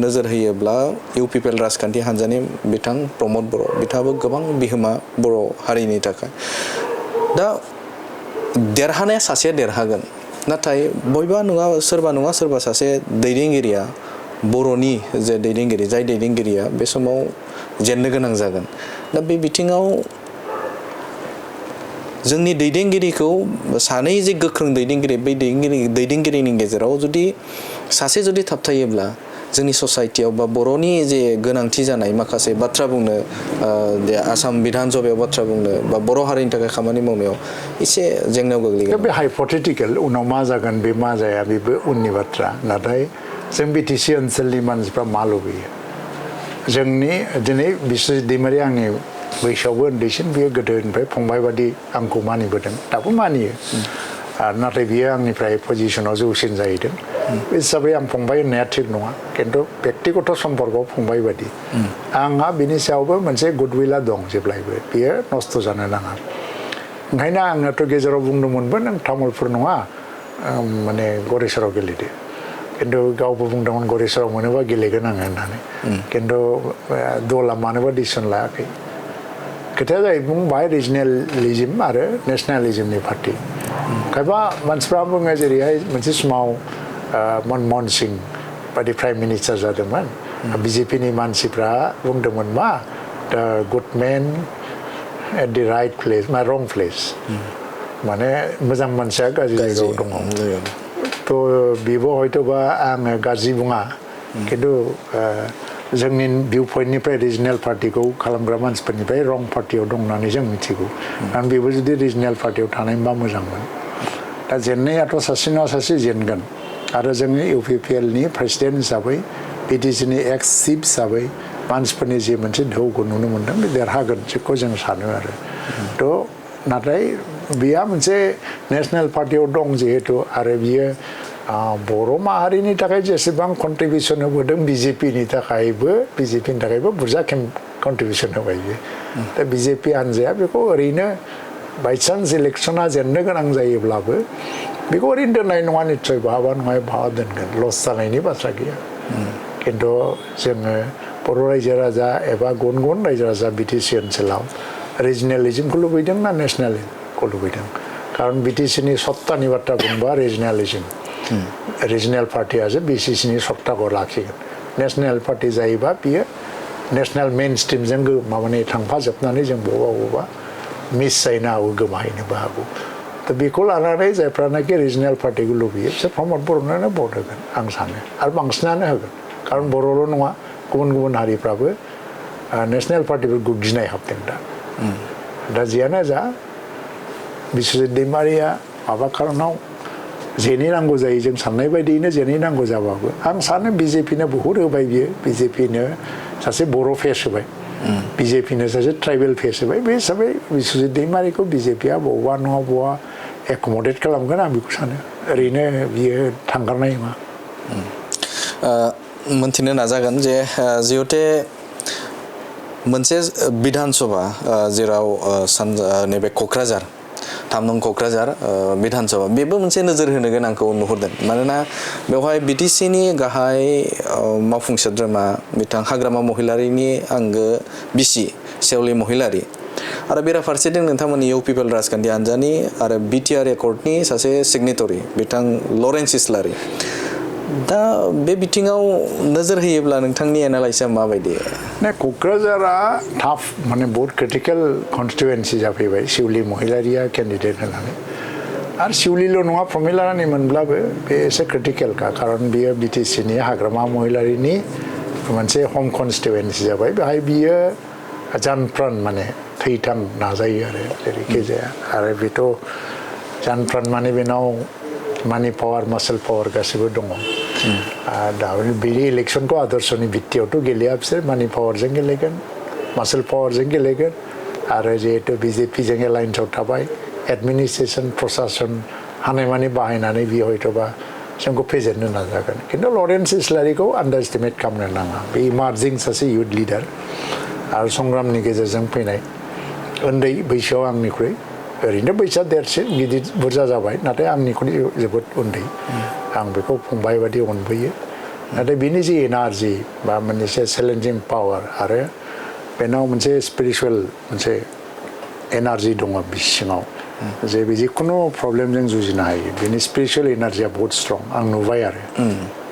नोजोर होयोब्ला UPPL राजखान्थि हान्जानि बिथां प्रमद बर' बिथाङाबो गोबां बिहोमा बर' हारिनि थाखाय दा देरहानाया सासेया देरहागोन नाथाय बयबा नङा सोरबा सासे दैदेनगिरिया बर'नि जे दैदेनगिरि जाय दैदेनगिरिया बे समाव जेननो गोनां जागोन दा बे बिथिङाव जोंनि दैदेनगिरिखौ सानै जे गोख्रों दैदेनगिरि बै दैदेनगिरिनि गेजेराव जुदि सासे जुदि थाबथायोब्ला जोंनि ससाइटियाव बा बर'नि जे गोनांथि जानाय माखासे बाथ्रा बुंनो जे आसाम बिधान सभायाव बाथ्रा बुंनो बा बर' हारिनि थाखाय खामानि मावनायाव एसे जेंनायाव गोग्लैगोन बे हाइपथेटिकेल उनाव मा जागोन बे मा जाया बेबो उननि बाथ्रा नाथाय जों BTC ओनसोलनि मानसिफ्रा मा लुबैयो जोंनि दिनै बिस्वजित दैमारि आंनि बैसोआवबो उन्दैसिन बियो गोदोनिफ्राय फंबाय बादि आंखौ मानिबोदों दाबो मानियो नाथाय बियो आंनिफ्राय पजिशनाव जौसिन जाहैदों बे हिसाबै आं फंबाय होननाया थिग नङा खिन्थु बेक्तिगत सम्पर्कआव फंबाय बादि आंहा बिनि सायावबो मोनसे गुडविला दं जेब्लायबो बियो नस्थ' जानो नाङा ओंखायनो आङोथ' गेजेराव बुंदोंमोनबो नों तामुलपुर नङा माने गरेस्वराव गेलेदो खिन्थु गावबो बुंदोंमोन गरेस्वराव मोनोबा गेलेगोन आङो होननानै खिन्थु दला मानोबा डिसिसन लायाखै खोथाया जाहैबाय बाहाय रिजनेलिज्म आरो नेसनेलिज्मनि पार्टि खायफा मानसिफ्रा बुङो जेरैहाय मोनसे समाव मनमोहन सिं बायदि प्राइम मिनिस्टार जादोंमोन BJPनि मानसिफ्रा बुंदोंमोन मा दा good men at the right place मा रं प्लेस माने मोजां मानसिया गाज्रि जायगायाव दङ थ' बेबो हयथ'बा आङो गाज्रि बुङा खिन्थु जोंनि भिउ पइन्टनिफ्राय रिजनेल पार्टिखौ खालामग्रा मानसिफोरनिफ्राय रं पार्टियाव दं होननानै जों मिथिगौ आरो बेबो जुदि रिजनेल पार्टियाव थानायमोनबा मोजांमोन दा जेननायाथ' सासे नङा सासे जेनगोन आरो जोंनि UPPLनि प्रेसिडेन्ट हिसाबै BTCनि एक्स चिफ हिसाबै मानसिफोरनि जे मोनसे ढौखौ नुनो मोन्दों बे देरहागोन बेखौ जों सानो आरो थ' नाथाय बिया मोनसे नेसनेल पार्टियाव दं जिहेतु आरो बियो बर' माहारिनि थाखाय जेसेबां कन्ट्रिबिउसन होबोदों BJPनि थाखायबो बुरजा कन्ट्रिबिउसन होबाय बियो दा BJP हान्जाया बेखौ ओरैनो बाइचान्स इलेक्सना जेननो गोनां जायोब्लाबो बेखौ ओरैनो दोननाय नङा निस्सय बहाबा दोनगोन लस जानायनि बाथ्रा गैया खिन्थु जोङो बर' रायजो राजा एबा गुबुन गुबुन रायजो राजा BTC ओनसोलाव रिजनेलिज्मखौ लुबैदों ना नेसनेलिज्मखौ लुबैदों खारन BTCनि सत्तानि बाथ्रा बुंबा रिजनेलिज्म रिजनेल पार्टियासो BCCनि सत्ताखौ लाखिगोन नेसनेल पार्टि जायोबा बियो नेसनेल मेइन स्ट्रिमजों माबानि थांफाजोबनानै जों बबेबा मिस जाहैनो हागौ गोमाहैनोबो हागौ दा बेखौ लानानै जायफ्रानाखि रिजनेल पार्टिखौ लुबैयो बिसोर प्रमद बर'नोनो भट होगोन आं सानो आरो बांसिनानो होगोन खारन बर'ल' नङा गुबुन हारिफ्राबो नेसनेल पार्टिफोरखौ गिनाय हाबदों दा जियानो जा बिस्वजित दैमारिया माबा खारनाव जेनैनांगौ जायो जों साननाय बायदियैनो जेनैनांगौ जाबाबो आं सानो BJPनो बहुद होबाय बियो BJPनो सासे बर' फेस होबाय BJPनो सासे ट्राइबेल फेस होबाय बे हिसाबै बिस्वजित दैमारिखौ BJPआ बबेबा नङा बबेबा एकमडेट खालामगोन आं बेखौ सानो ओरैनो बियो थांगारनाय नङा मोनथिनो नाजागोन जे जिहेते मोनसे बिधान सभा जेराव नैबे क'क्राझार 3 नं क'क्राझार बिधान सभा बेबो मोनसे नोजोर होनो गोनांखौ नुहुरदों मानोना बेवहाय BTCनि गाहाय मावफुं सोद्रोमा बिथां हाग्रामा महिलारिनि आंगो बिसि सेवलि महिलारि आरो बेराफारसेथिं नोंथांमोननि UPPL राजखान्थि हान्जानि आरो BTR एकर्डनि सासे सिगनेटरि बिथां लरेन्स इस्लारि दा बे बिथिङाव नोजोर होयोब्ला नोंथांनि एनालाइसिसा माबायदि क'क्राझारा टाफ माने बहुत क्रिटिकल कन्स्टिटुवेन्सि जाफैबाय शिवली महिलारिया केन्डिडेट होनानै आरो शिवलील' नङा प्रमिलारानि मोनब्लाबो बे एसे क्रिटिकेलखा खारन बियो BTCनि हाग्रामा महिलारिनि मोनसे हम कन्स्टिटुवेन्सि जाबाय बेहाय बियो जानप्रान माने थैथां नाजायो आरो जेरैखि जाया आरो बेथ' जानप्रान माने बेनाव मानि पावार मासल पावार गासिबो दङ दा बे इलेक्सनखौ आदर्शनि भित्तियावथ' गेलेया बिसोर मानि पावारजों गेलेगोन मासल पावारजों गेलेगोन आरो जिहेतु BJPजों एलायन्सआव थाबाय एडमिनिस्ट्रेसन प्रशासन हानायमानि बाहायनानै बियो हयथ'बा जोंखौ फेजेननो नाजागोन खिन्थु लरेन्स इस्लारिखौ आन्डार एस्टिमेट खालामनो नाङा बे इमार्जिं सासे इयुथ लिडार आरो संग्रामनि गेजेरजों फैनाय उन्दै बैसोआव आंनिख्रुइ ओरैनो बैसोआ देरसिन गिदिर बुरजा जाबाय नाथाय आंनिख्रुइ जोबोद उन्दै आं बेखौ फंबाय बादि अनबोयो नाथाय बिनि जि एनार्जि बा मोनसे चेलेन्जिं पावार आरो बेनाव मोनसे स्पिरिचुवेल मोनसे एनार्जि दङ बिसिङाव जे बे जिखुनु प्रब्लेमजों जुजिनो हायो बिनि स्पिरिचुवेल एनार्जिया बहुत स्ट्रं आं नुबाय आरो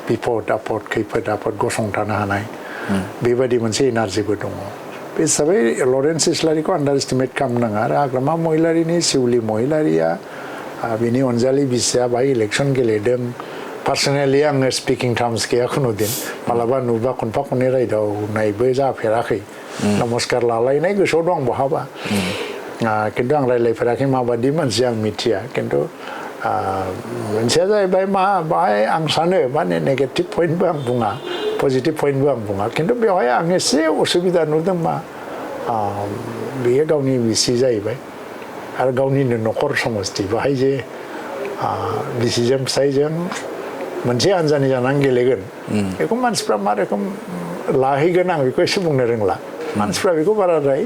बिपद आफद खैफोद आफद गसंथानो हानाय बेबायदि मोनसे एनार्जिबो दङ बे हिसाबै लरेन्स इस्लारिखौ आन्डार एस्टिमेट खालामनाङा आरो हाग्रामा महिलारिनि सिउलि महिलारिया बिनि अनजालि बिसिया बाहाय इलेक्सन गेलेदों पार्सनेलि आङो स्पिकिं टार्म्स गैया खुनुदिन मालाबा नुबा खनफा खननै रायदावनायबो जाफेराखै नमस्कार लालायनाय गोसोआव दं बहाबा खिन्थु आं रायलायफेराखै माबादि मानसि आं मिथिया खिन्थु मोनसेया जाहैबाय मा बाहाय आं सानो माने नेगेटिभ पइन्टबो आं बुङा पजिटिभ पइन्टबो आं बुङा खिन्थु बेवहाय आं एसे उसुबिदा नुदों मा बेयो गावनि बिसि जाहैबाय आरो गावनिनो न'खर समस्ति बाहाय जे बिसिजों फिसायजों मोनसे हान्जानि जानानै गेलेगोन बेखौ मानसिफ्रा मा रोखोम लाहैगोन आं बेखौ एसे बुंनो रोंला मानसिफ्रा बेखौ बाराद्राय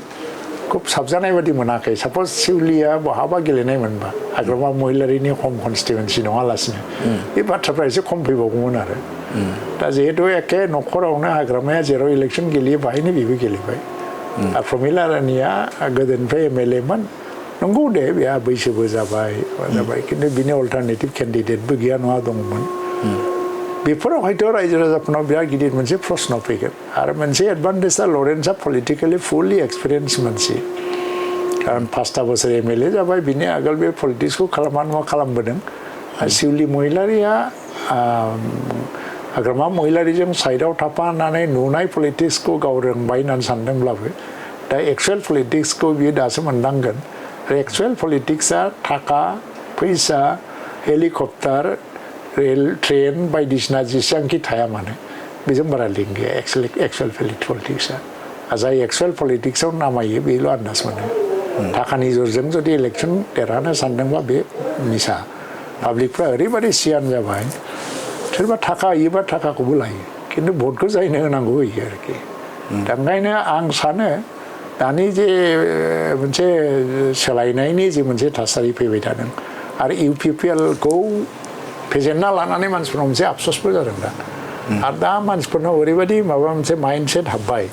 खुब साबजानाय बादि मोनाखै सापज सिउलिया बहाबा गेलेनाय मोनबा हाग्रामा महिलारिनि हम कनस्टिटुवेन्सि नङालासिनो बे बाथ्राफ्रा एसे खम फैबावगौमोन आरो दा जिहेतु एखे न'खरावनो हाग्रामाया जेराव इलेक्सन गेलेयो बाहायनो बेबो गेलेबाय आरो प्रमिला रानिया गोदोनिफ्राय एमएलए मोन नंगौ दे बेहा बैसोबो जाबाय खिन्थु बिनि अल्टारनेटिभ केन्डिडेटबो गैया नङा दंमोन बेफोराव हयथ' रायजो राजाफोरनाव बिराद गिदिर मोनसे प्रश्न फैगोन आरो मोनसे एडभान्टेजआ लरेन्सआ पलिटिकेलि फुलि एक्सपिरियेन्स मानसि कारण 5 बोसोर एमएलए जाबाय बिनि आगोल बे पलिटिक्सखौ खालामा नङा खालामबोदों आरो सिउलि महिलारिया हाग्रामा महिलारिजों साइडआव थाफानानै नुनाय पलिटिक्सखौ गाव रोंबाय होननानै सानदोंब्लाबो दा एक्सुवेल पलिटिक्सखौ बियो दासो मोनदांगोन आरो एक्सुवेल पलिटिक्सआ थाखा फैसा हेलिकप्टार रेल ट्रेन बायदिसिना जेसेबांखि थाया मानो बेजों बारा लिंक गैया एक्सुवेल पलिटिक्सआ जाय एक्सुवेल पलिटिक्सआव नामायो बेल' आन्दाज मोनो थाखानि जोरजों जुदि इलेक्सन देरहानो सानदोंबा बे मिसा पाब्लिकफ्रा ओरैबादि सियान जाबाय सोरबा थाखा होयोबा थाखाखौबो लायो खिन्थु भटखौ जायनो होनांगौ होयो आरोखि दा ओंखायनो आं सानो दानि जे मोनसे सोलायनायनि जे मोनसे थासारि फैबाय थादों आरो UPPLखौ फेजेनना लानानै मानसिफोरनाव मोनसे आफसोसबो जादों दा आरो दा मानसिफोरनाव ओरैबायदि माबा मोनसे माइन्डसेट हाबबाय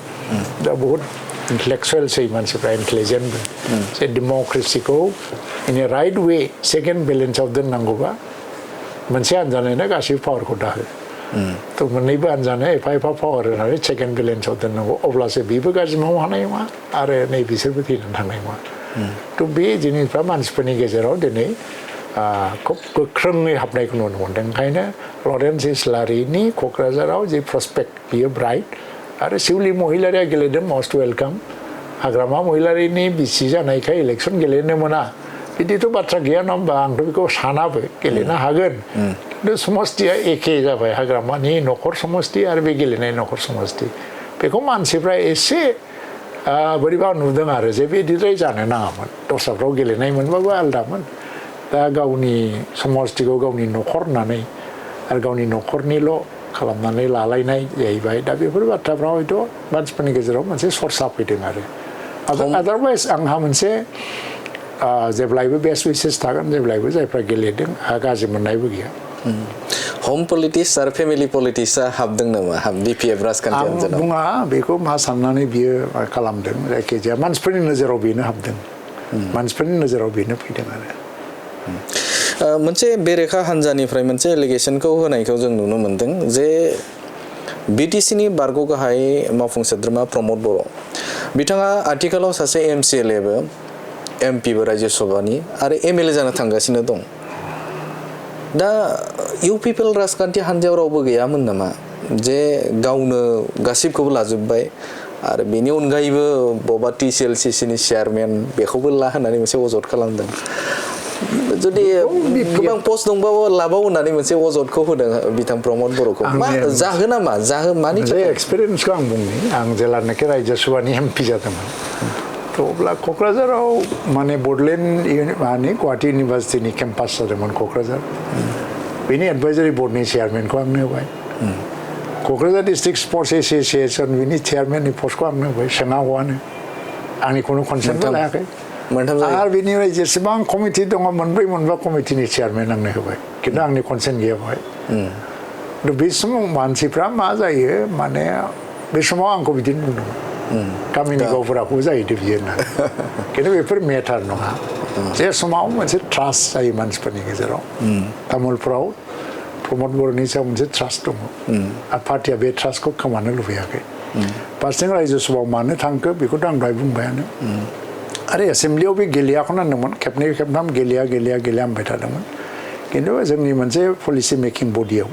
दा बहुत इन्टेलेक्सुवेलसै मानसिफ्रा इन्टेलिजेन्टबो जे डेम'क्रेसिखौ इन ए राइट वे सेकेन्ड बेलेन्सआव दोननांगौबा मोनसे हान्जानो गासैबो पावारखौ दाहो थ' मोननैबो हान्जानो एफा एफा पावार होनानै सेकेन्ड बेलेन्सआव दोननांगौ अब्लासो बेबो गाज्रि मावनो हानाय नङा आरो नै बिसोरबो थैनानै थांनाय नङा थ' बे जिनिसफ्रा मानसिफोरनि गेजेराव दिनै खुब गोख्रोङै हाबनायखौ नुनो मोन्दों ओंखायनो लरेन्स इस्लारिनि क'क्राझाराव जे प्रस्पेक्ट बियो ब्राइट आरो सिउलि महिलारिया गेलेदों मस्ट वेलकाम हाग्रामा महिलारिनि बिसि जानायखाय इलेक्सन गेलेनो मोना बिदिथ' बाथ्रा गैया नङा होमबा आंथ' बेखौ सानाबो गेलेनो हागोन खिन्थु समस्तिया एखे जाबाय हाग्रामानि न'खर समस्ति आरो बे गेलेनाय न'खर समस्ति बेखौ मानसिफ्रा एसे बोरैबा नुदों आरो जे बिदिद्राय जानो नाङामोन दस्राफ्राव गेलेनाय मोनबाबो आलदामोन दा गावनि समस्तिखौ गावनि न'खर होननानै आरो गावनि न'खरनिल' खालामनानै लालायनाय जाहैबाय दा बेफोर बाथ्राफ्रा हयथ' मानसिफोरनि गेजेराव मोनसे सरसा फैदों आरो आदारवाइज आंहा मोनसे जेब्लायबो बेस्ट उइसेस थागोन जेब्लायबो जायफ्रा गेलेदों गाज्रि मोननायबो गैया हम पलिटिक्स आरो फेमिलि पलिटिक्सआ हाबदों नामा BPF राजखान्थि आं बुङा बेखौ मा साननानै बियो खालामदों जायखिजाया मानसिफोरनि नोजोराव बेनो हाबदों मानसिफोरनि नोजोराव बेनो फैदों आरो मोनसे बेरेखा हान्जानिफ्राय मोनसे एलिगेसनखौ होनायखौ जों नुनो मोन्दों जे BTCनि बारग' गाहाय मावफुं सोद्रोमा प्रमद बर' बिथाङा आथिखालाव सासे MCLAबो MPबो राज्यो सभानि आरो MLA जानो थांगासिनो दं दा UPPL राजखान्थि हान्जायाव रावबो गैयामोन नामा जे गावनो गासिबखौबो लाजोब्बाय आरो बेनि अनगायैबो बबा TCLCCनि चेयारमेन बेखौबो ला होननानै मोनसे अजद खालामदों जुदि गोबां पस्ट दंबावो लाबाव होननानै मोनसे अजदखौ होदों बिथां प्रमद बर'खौ मा जाहोना मा मानि एक्सपिरियेन्सखौ आं बुंनि आं जेलानाखि राज्यो सभानि MP जादोंमोन अब्ला क'क्राझाराव माने बडलेण्ड गुवाहाटी इउनिभार्सिटिनि केम्पास जादोंमोन क'क्राझार बेनि एडभाइजारि बर्डनि चेयारमेनखौ आंनो होबाय क'क्राझार डिस्ट्रिक्ट स्पर्ट्स एस'सिएशन बिनि चेयारमेननि पस्टखौ आंनो होबाय सोङागौआनो आंनि खुनु कनसेन्टबो लायाखै आरो बेनिफ्राय जेसेबां कमिटि दङ मोनब्रै मोनबा कमिटिनि चेयारमेन आंनो होबाय खिन्थु आंनि कनसेन्ट गैया बेवहाय बे समाव मानसिफ्रा मा जायो माने बे समाव आंखौ बिदिनो बुंदोंमोन गामिनि गावफोराखौ जाहैदो बियो होनना खिन्थु बेफोर मेटार नङा जे समाव मोनसे ट्रास्ट जायो मानसिफोरनि गेजेराव तामुलपुराव प्रमद बर'नि सायाव मोनसे ट्रास्ट दङ आरो पार्टिया बे ट्रास्टखौ खोमानो लुबैयाखै फार्स्टजों रायजो सभायाव मानो थांखो बेखौथ' आं दहाय बुंबायानो आरो एसेम्ब्लियाव बे गेलेयाखौनो होनदोंमोन खेबनै खेबथाम गेलेया होनबाय थादोंमोन खिन्थु जोंनि मोनसे पलिसि मेकिं बडियाव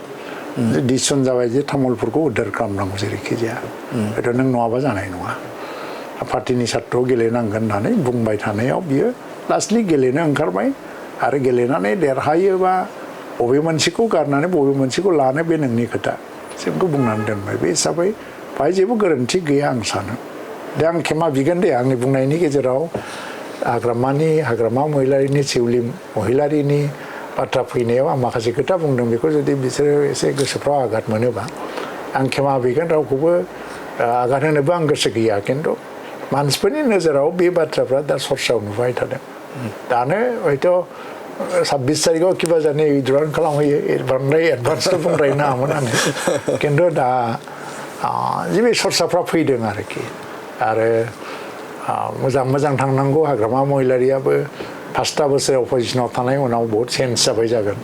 डिसिसन जाबाय जे तामुलपुरखौ उद्धार खालामनांगौ जेरैखि जाया हयथ' नों नङाबा जानाय नङा पार्टिनि सार्टआव गेलेनांगोन होननानै बुंबाय थानायाव बियो लास्टलि गेलेनो ओंखारबाय आरो गेलेनानै देरहायोबा बबे मोनसेखौ गारनानै बबे मोनसेखौ लानो बे नोंनि खोथा जोंखौ बुंनानै दोनबाय बे हिसाबै बाहाय जेबो गोरोन्थि गैया आं सानो दा आं खेमा बिगोन दे आंनि बुंनायनि गेजेराव हाग्रामा महिलारिनि सिउलि महिलारिनि बाथ्रा फैनायाव आं माखासे खोथा बुंदों बेखौ जुदि बिसोरो एसे गोसोफ्राव आघात मोनोबा आं खेमा बिगोन रावखौबो आघात होनोबो आं गोसो गैया खिन्थु मानसिफोरनि नोजोराव बे बाथ्राफ्रा दा सरसायाव नुबाय थादों दानो हयथ' 26 तारिखआव किबा जाने उइड्रल खालामहैयो बांद्राय एडभान्सथ' बुंद्रायनो नाङामोन आङो खिन्थु दा जे बे सरसाफ्रा फैदों आरोखि आरो मोजां थांनांगौ हाग्रामा महिलारियाबो 5 बोसोर अपोजिसनाव थानाय उनाव बहुत चेन्ज जाबाय जागोन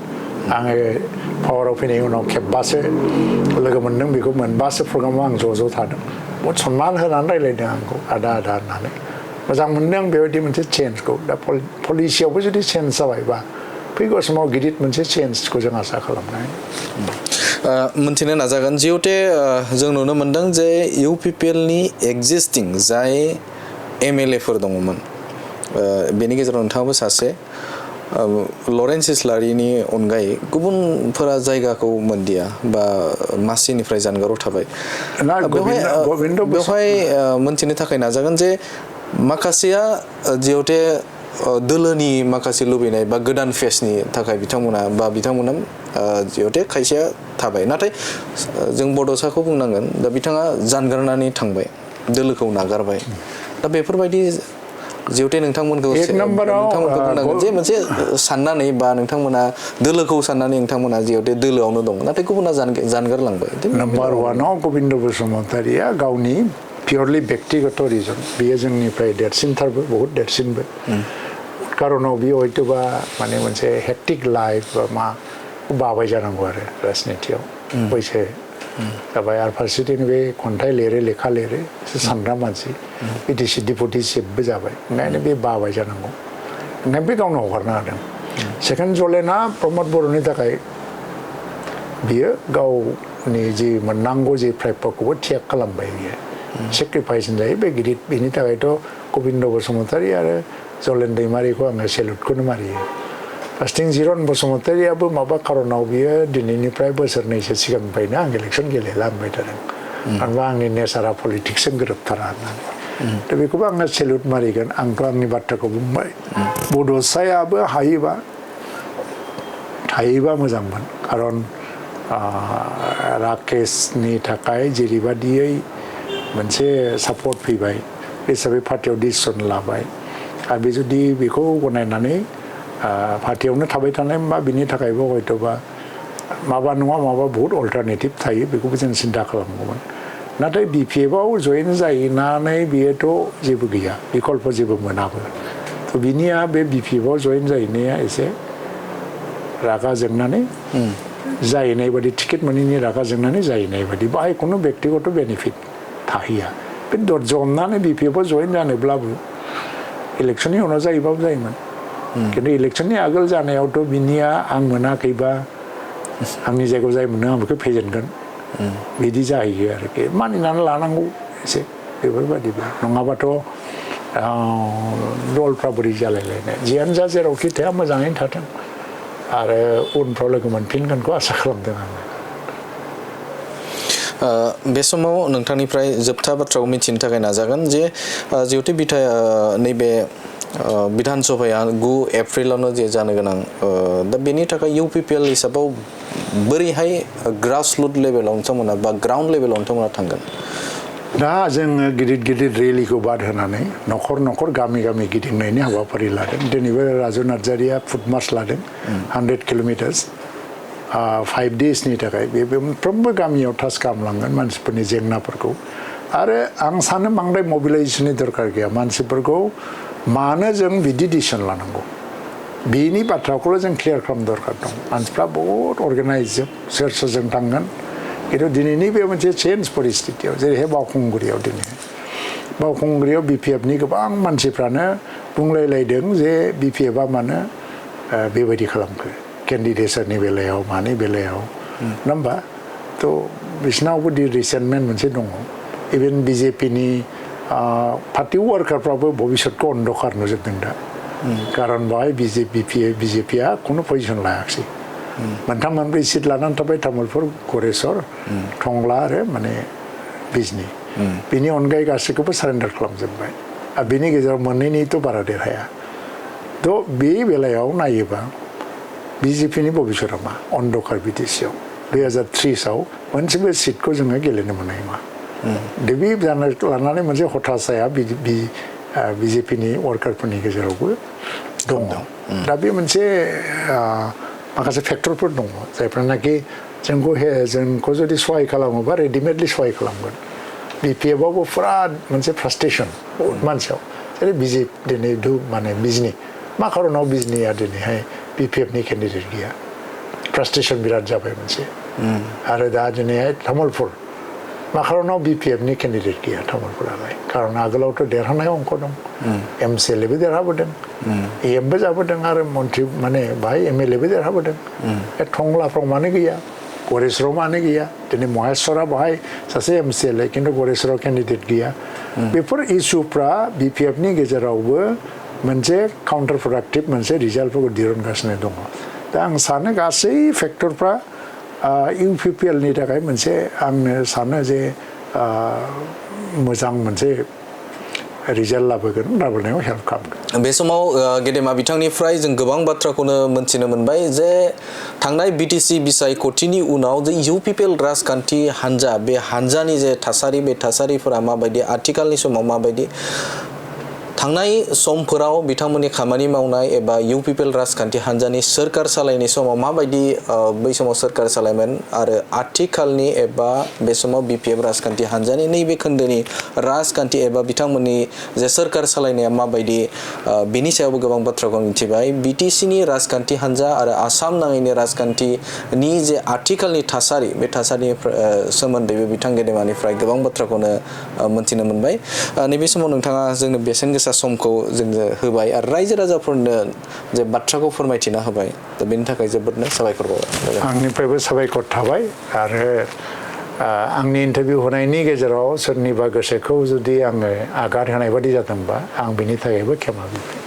आङो पावाराव फैनाय उनाव खेबबासो लोगो मोन्दों बेखौ मोनबासो प्रग्रामाव आं ज' थादों बहुत सनमान होनानै रायलायदों आंखौ आदा होननानै मोजां मोनदों आं बेबायदि मोनसे चेन्जखौ दा पलिसियावबो जुदि चेन्ज जाबायबा फैगौ समाव गिदिर मोनसे चेन्जखौ जों आसा खालामनो हायो मोनथिनो नाजागोन जिहेतु जों नुनो मोनदों जे UPPL नि एक्जिस्टिं जाय MLA फोर दङमोन बेनि गेजेराव नोंथाङाबो सासे लरेन्स इस्लारिनि अनगायै गुबुनफोरा जायगाखौ मोनदिया बा मासिनिफ्राय जानगाराव थाबाय बेवहाय मोनथिनो थाखाय नाजागोन जे माखासेया जिहेतु दोलोनि माखासे लुबैनाय बा गोदान फेसनि थाखाय बिथांमोना जिहेतु खायसेया थाबाय नाथाय जों बड'साखौ बुंनांगोन दा बिथाङा जानगारनानै थांबाय दोलोखौ नागारबाय दा बेफोरबायदि जिहेतु नोंथांमोनखौ बुंनांगोन जे मोनसे साननानै बा नोंथांमोना दोलोखौ साननानै नोंथांमोना जिहेतु दोलोआवनो दं नाथाय गुबुना जानगारलांबाय नाम्बार वानाव गबिन्द बसुमतारिया गावनि पियरलि व्यक्तिगत रिजन बेयो जोंनिफ्राय देरसिनथारबो बहुत देरसिनबो कारनाव बियो हयथ'बा माने मोनसे हेक्टिक लाइफ बा मा बाबाय जानांगौ आरो राजनितियाव बैसो जाबाय आरो फारसेथिं बे खन्थाइ लिरो लेखा लिरो एसे सानग्रा मानसि बिटिसि डिपुटि चिफबो जाबाय ओंखायनो बे बाबाय जानांगौ ओंखायनो बे गावनो हगारनो हादों सेकेन्ड जलेना प्रमद बर'नि थाखाय बियो गावनि जि मोननांगौ जि प्राप्यखौबो त्याग खालामबाय बियो सेक्रिफाइस होनजायो बे गिदिर बेनि थाखायथ' गबिन्द बसुमतारि आरो जलेन दैमारिखौ आङो सेलुटखौनो मारियो फार्स्टिं जिरन बसुमतारियाबो माबा कारनाव बियो दिनैनिफ्राय बोसोरनैसो सिगांनिफ्रायनो आं इलेक्सन गेलेला होनबाय थादों मानोबा आंनि नेचारा पलिटिक्सजों गोरोबथारा होननानै दा बेखौबो आङो सेलुट मारिगोन आंथ' आंनि बाथ्राखौ बुंबाय बड'सायाबो हायोबा मोजांमोन खारन राकेशनि थाखाय जेरैबादियै मोनसे सापर्ट फैबाय बे हिसाबै पार्टियाव डिसिसन लाबाय आरो बे जुदि बेखौ गनायनानै पार्टियावनो थाबाय थानाय मा बिनि थाखायबो हयथ'बा माबा नङा माबा बहुत अल्टारनेटिभ थायो बेखौबो जों सिन्था खालामगौमोन नाथाय BPFआव जयेन जाहैनानै बियोथ' जेबो गैया बिकल्प जेबो मोनाबो थ' बिनिया बे BPFआव जयेन जाहैनाया एसे रागा जोंनानै जाहैनाय बादि टिकेट मोनैनि रागा जोंनानै जाहैनाय बादि बाहाय खुनु व्यक्तिगत बेनिफिट थाहैया बे दरज हमनानै BPFआव जयेन जानोब्लाबो इलेक्सननि उनाव जायोबाबो जायोमोन खिन्थु इलेक्सननि आगोल जानायावथ' बिनिया आं मोनाखैबा आंनि जायगायाव जाय मोनो आं बेखौ फेजेनगोन बिदि जाहैयो आरोखि मानिनानै लानांगौ एसे बेफोरबादिबो नङाबाथ' दलफ्रा बोरै जालायलायनाय जियानो जा जेरावखि थाया मोजाङैनो थाथों आरो उनफ्राव लोगो मोनफिनगोनखौ आसा खालामदों आङो बे समाव नोंथांनिफ्राय जोबथा बाथ्राखौ मिथिनो थाखाय नाजागोन जे जिहेतु नैबे बिधान सभाया 9 एप्रिलावनो जे जानो गोनां दा बेनि थाखाय UPPL हिसाबाव बोरैहाय ग्रासरुट लेभेलाव नोंथांमोना बा ग्राउन्ड लेभेलाव नोंथांमोना थांगोन दा जोङो गिदिर रेलिखौ बाद होनानै न'खर गामि गिदिंनायनि हाबाफारि लादों दिनैबो राजु नार्जारिया फुट मार्च लादों 100 किल'मिटार्स 5 daysनि थाखाय बे मोनफ्रोमबो गामियाव टाच खालामलांगोन मानसिफोरनि जेंनाफोरखौ आरो आं सानो बांद्राय मबिलाइजेसननि दरकार गैया मानसिफोरखौ मानो जों बिदि डिसिसन लानांगौ बेनि बाथ्राखौल' जों क्लियार खालामनो दरकार दं मानसिफ्रा बहुत अर्गानाइज सोरजों थांगोन खिन्थु दिनैनि बे मोनसे चेन्ज परिस्थितियाव जेरैहाय बावखुंग्रियाव बावखुंग्रियाव BPFनि गोबां मानसिफ्रानो बुंलायलायदों जे BPFआ मानो बेबायदि खालामखो केन्डिडेटसनि बेलायाव मानि बेलायाव नङा होमबा थ' बिसोरनावबो रिसेन्टमेन्ट मोनसे दङ इभेन BJPनि पार्टि वार्कारफ्राबो भबिष्यतखौ अन्धकार नुजोबदों दा खारन बाहाय BJPआ खुनु पजिसन लायाखिसै मोनथाम मोनब्रै सिट लानानै थाबाय तामुलपुर गरेस्वर टंला आरो माने बिजनि बेनि अनगायै गासैखौबो सारेन्डार खालामजोब्बाय आरो बेनि गेजेराव मोननैनिथ' बारा देरहाया थ' बे बेलायाव नायोबा BJPनि भबिष्यतआ मा अन्धकार BTCआव 2030आव मोनसेबो सिटखौ जोङो गेलेनो मोननाय नङा दा बे लानानै मोनसे हताशाया BJPनि वार्कारफोरनि गेजेरावबो दङ दा बे मोनसे माखासे फेक्टरफोर दङ जायफ्रानाखि जोंखौ जुदि सहाय खालामोबा रेडिमेडलि सहाय खालामगोन BPFआवबो फुरा मोनसे फ्रास्ट्रेसन मानसियाव जेरै दिनै माने बिजनि मा खारनाव बिजनिया दिनैहाय BPFनि केन्डिडेट गैया फ्रास्ट्रेसन बिराद जाबाय मोनसे आरो दा दिनैहाय तामुलपुर मा खारनाव BPFनि केन्डिडेट गैया तामुलपुरालाय खारन आगोलावथ' देरहानाय अंक दं MCLAबो देरहाबोदों EMबो जाबोदों आरो मन्थ्रि माने बाहाय MLAबो देरहाबोदों टंलाफ्राव मानो गैया गरेस्वराव मानो गैया दिनै महेश्वरा बाहाय सासे MCLA खिन्थु गरेस्वराव केन्डिडेट गैया बेफोर इस्युफ्रा BPFनि गेजेरावबो मोनसे काउन्टार प्रडाक्टिभ मोनसे रिजाल्टफोरखौ दिहुनगासिनो दङ दा आं सानो गासै फेक्टरफ्रा UPPLनि थाखाय मोनसे आंनो सानो जे मोजां मोनसे रिजाल्ट लाबोनायाव हेल्प खालामगोन बे समाव गेदेमा बिथांनिफ्राय जों गोबां बाथ्राखौनो मोनथिनो मोनबाय जे थांनाय BTC बिसायख'थिनि उनाव जे UPPL राजखान्थि हान्जा बे हान्जानि जे थासारि बे थासारिफोरा माबायदि आथिखालनि समाव माबायदि थांनाय समफोराव बिथांमोननि खामानि मावनाय एबा UPPL राजखान्थि हान्जानि सोरखार सालायनाय समाव माबायदि बै समाव सोरखार सालायमोन आरो आथिखालनि एबा बे समाव BPF राजखान्थि हान्जानि नैबे खोन्दोनि राजखान्थि एबा बिथांमोननि जे सोरखार सालायनाया माबायदि बेनि सायावबो गोबां बाथ्राखौ मिथिबाय BTCनि राजखान्थि हान्जा आरो आसाम नाङैनि राजखान्थिनि जे आथिखालनि थासारि बे थासारिनि सोमोन्दैबो बिथां गेदेमानिफ्राय गोबां बाथ्राखौनो मोनथिनो मोनबाय नैबे समाव नोंथाङा जोंनो बेसेन गोसा समखौ जोंनो होबाय आरो रायजो राजाफोरनो जे बाथ्राखौ फोरमायथिना होबाय दा बेनि थाखाय जोबोदनो साबायखर बावबाय आंनिफ्रायबो साबायखर थाबाय आरो आंनि इन्टारभिउ होनायनि गेजेराव सोरनिबा गोसोखौ जुदि आङो आघात होनाय बादि जादोंबा आं बेनि थाखायबो क्षमा बिबाय